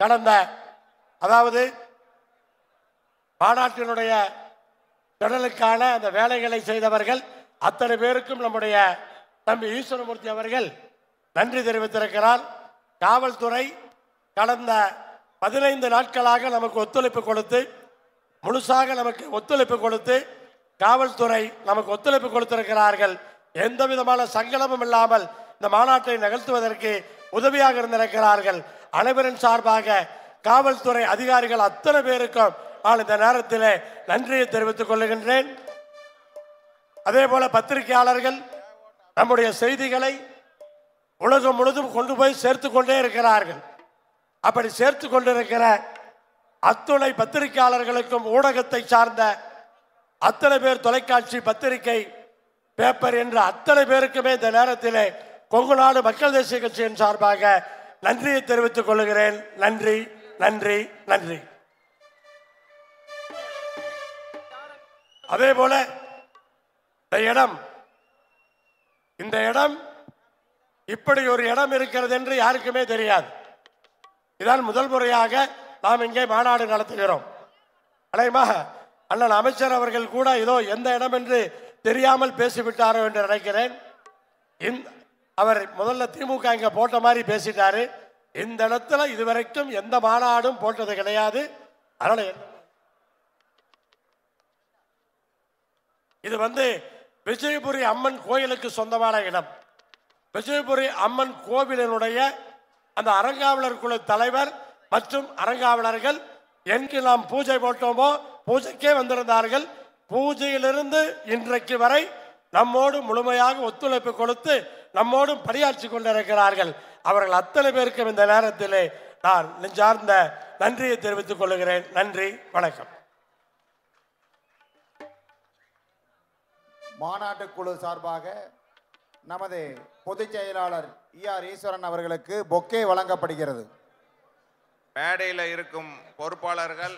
கடந்த அதாவது மாநாட்டினுடைய திடலுக்கான அந்த வேலைகளை செய்தவர்கள் அத்தனை பேருக்கும் நம்முடைய தம்பி ஈஸ்வரமூர்த்தி அவர்கள் நன்றி தெரிவித்திருக்கிறார். காவல்துறை கடந்த 15 நாட்களாக நமக்கு ஒத்துழைப்பு கொடுத்து முழுசாக நமக்கு ஒத்துழைப்பு கொடுத்து காவல்துறை நமக்கு ஒத்துழைப்பு கொடுத்திருக்கிறார்கள். எந்த விதமான சங்கடமும் இல்லாமல் இந்த மாநாட்டை நிகழ்த்துவதற்கு உதவியாக இருந்திருக்கிறார்கள். அனைவரின் சார்பாக காவல்துறை அதிகாரிகள் அத்தனை பேருக்கும் நான் இந்த நேரத்தில் நன்றியை தெரிவித்துக் கொள்கின்றேன். அதே போல பத்திரிகையாளர்கள் நம்முடைய செய்திகளை உலகம் முழுதும் கொண்டு போய் சேர்த்து கொண்டே இருக்கிறார்கள். அப்படி சேர்த்து கொண்டிருக்கிற அத்துணை பத்திரிகையாளர்களுக்கும் ஊடகத்தை சார்ந்த அத்தனை பேர், தொலைக்காட்சி, பத்திரிகை, பேப்பர் என்ற அத்தனை பேருக்குமே இந்த நேரத்தில் கொங்கு நாடு மக்கள் தேசிய கட்சியின் சார்பாக நன்றியை தெரிவித்துக் கொள்கிறேன். நன்றி, நன்றி, நன்றி. அதே போல இந்த இடம் இப்படி ஒரு இடம் இருக்கிறது என்று யாருக்குமே தெரியாது. இதான் முதல் முறையாக நாம் இங்கே மாநாடு நடத்துகிறோம். அநேகமாக அண்ணன் அமைச்சர் அவர்கள் கூட ஏதோ எந்த இடம் என்று தெரியாமல் பேசிவிட்டாரோ என்று நினைக்கிறேன். அவர் முதல்ல திமுக இங்க போட்ட மாதிரி பேசிட்டாரு. இந்த இடத்துல இதுவரைக்கும் எந்த மாநாடும் போட்டது கிடையாது. அதனால இது விஜயபுரி அம்மன் கோயிலுக்கு சொந்தமான இடம். விஜயபுரி அம்மன் கோவிலினுடைய அந்த அறங்காவலர் குழு தலைவர் மற்றும் அறங்காவலர்கள் எங்கு நாம் பூஜை போட்டோமோ பூஜைக்கே வந்திருந்தார்கள். பூஜையிலிருந்து இன்றைக்கு வரை நம்மோடு முழுமையாக ஒத்துழைப்பு கொடுத்து நம்மோடும் பணியாற்றி கொண்டிருக்கிறார்கள். அவர்கள் அத்தனை பேருக்கும் இந்த நேரத்தில் நான் நெஞ்சார்ந்த நன்றியை தெரிவித்துக் கொள்கிறேன். நன்றி, வணக்கம். மாநாட்டு குழு சார்பாக நமது பொதுச் செயலாளர் ER ஈஸ்வரன் அவர்களுக்கு பொக்கே வழங்கப்படுகிறது. மேடையில் இருக்கும் பொறுப்பாளர்கள்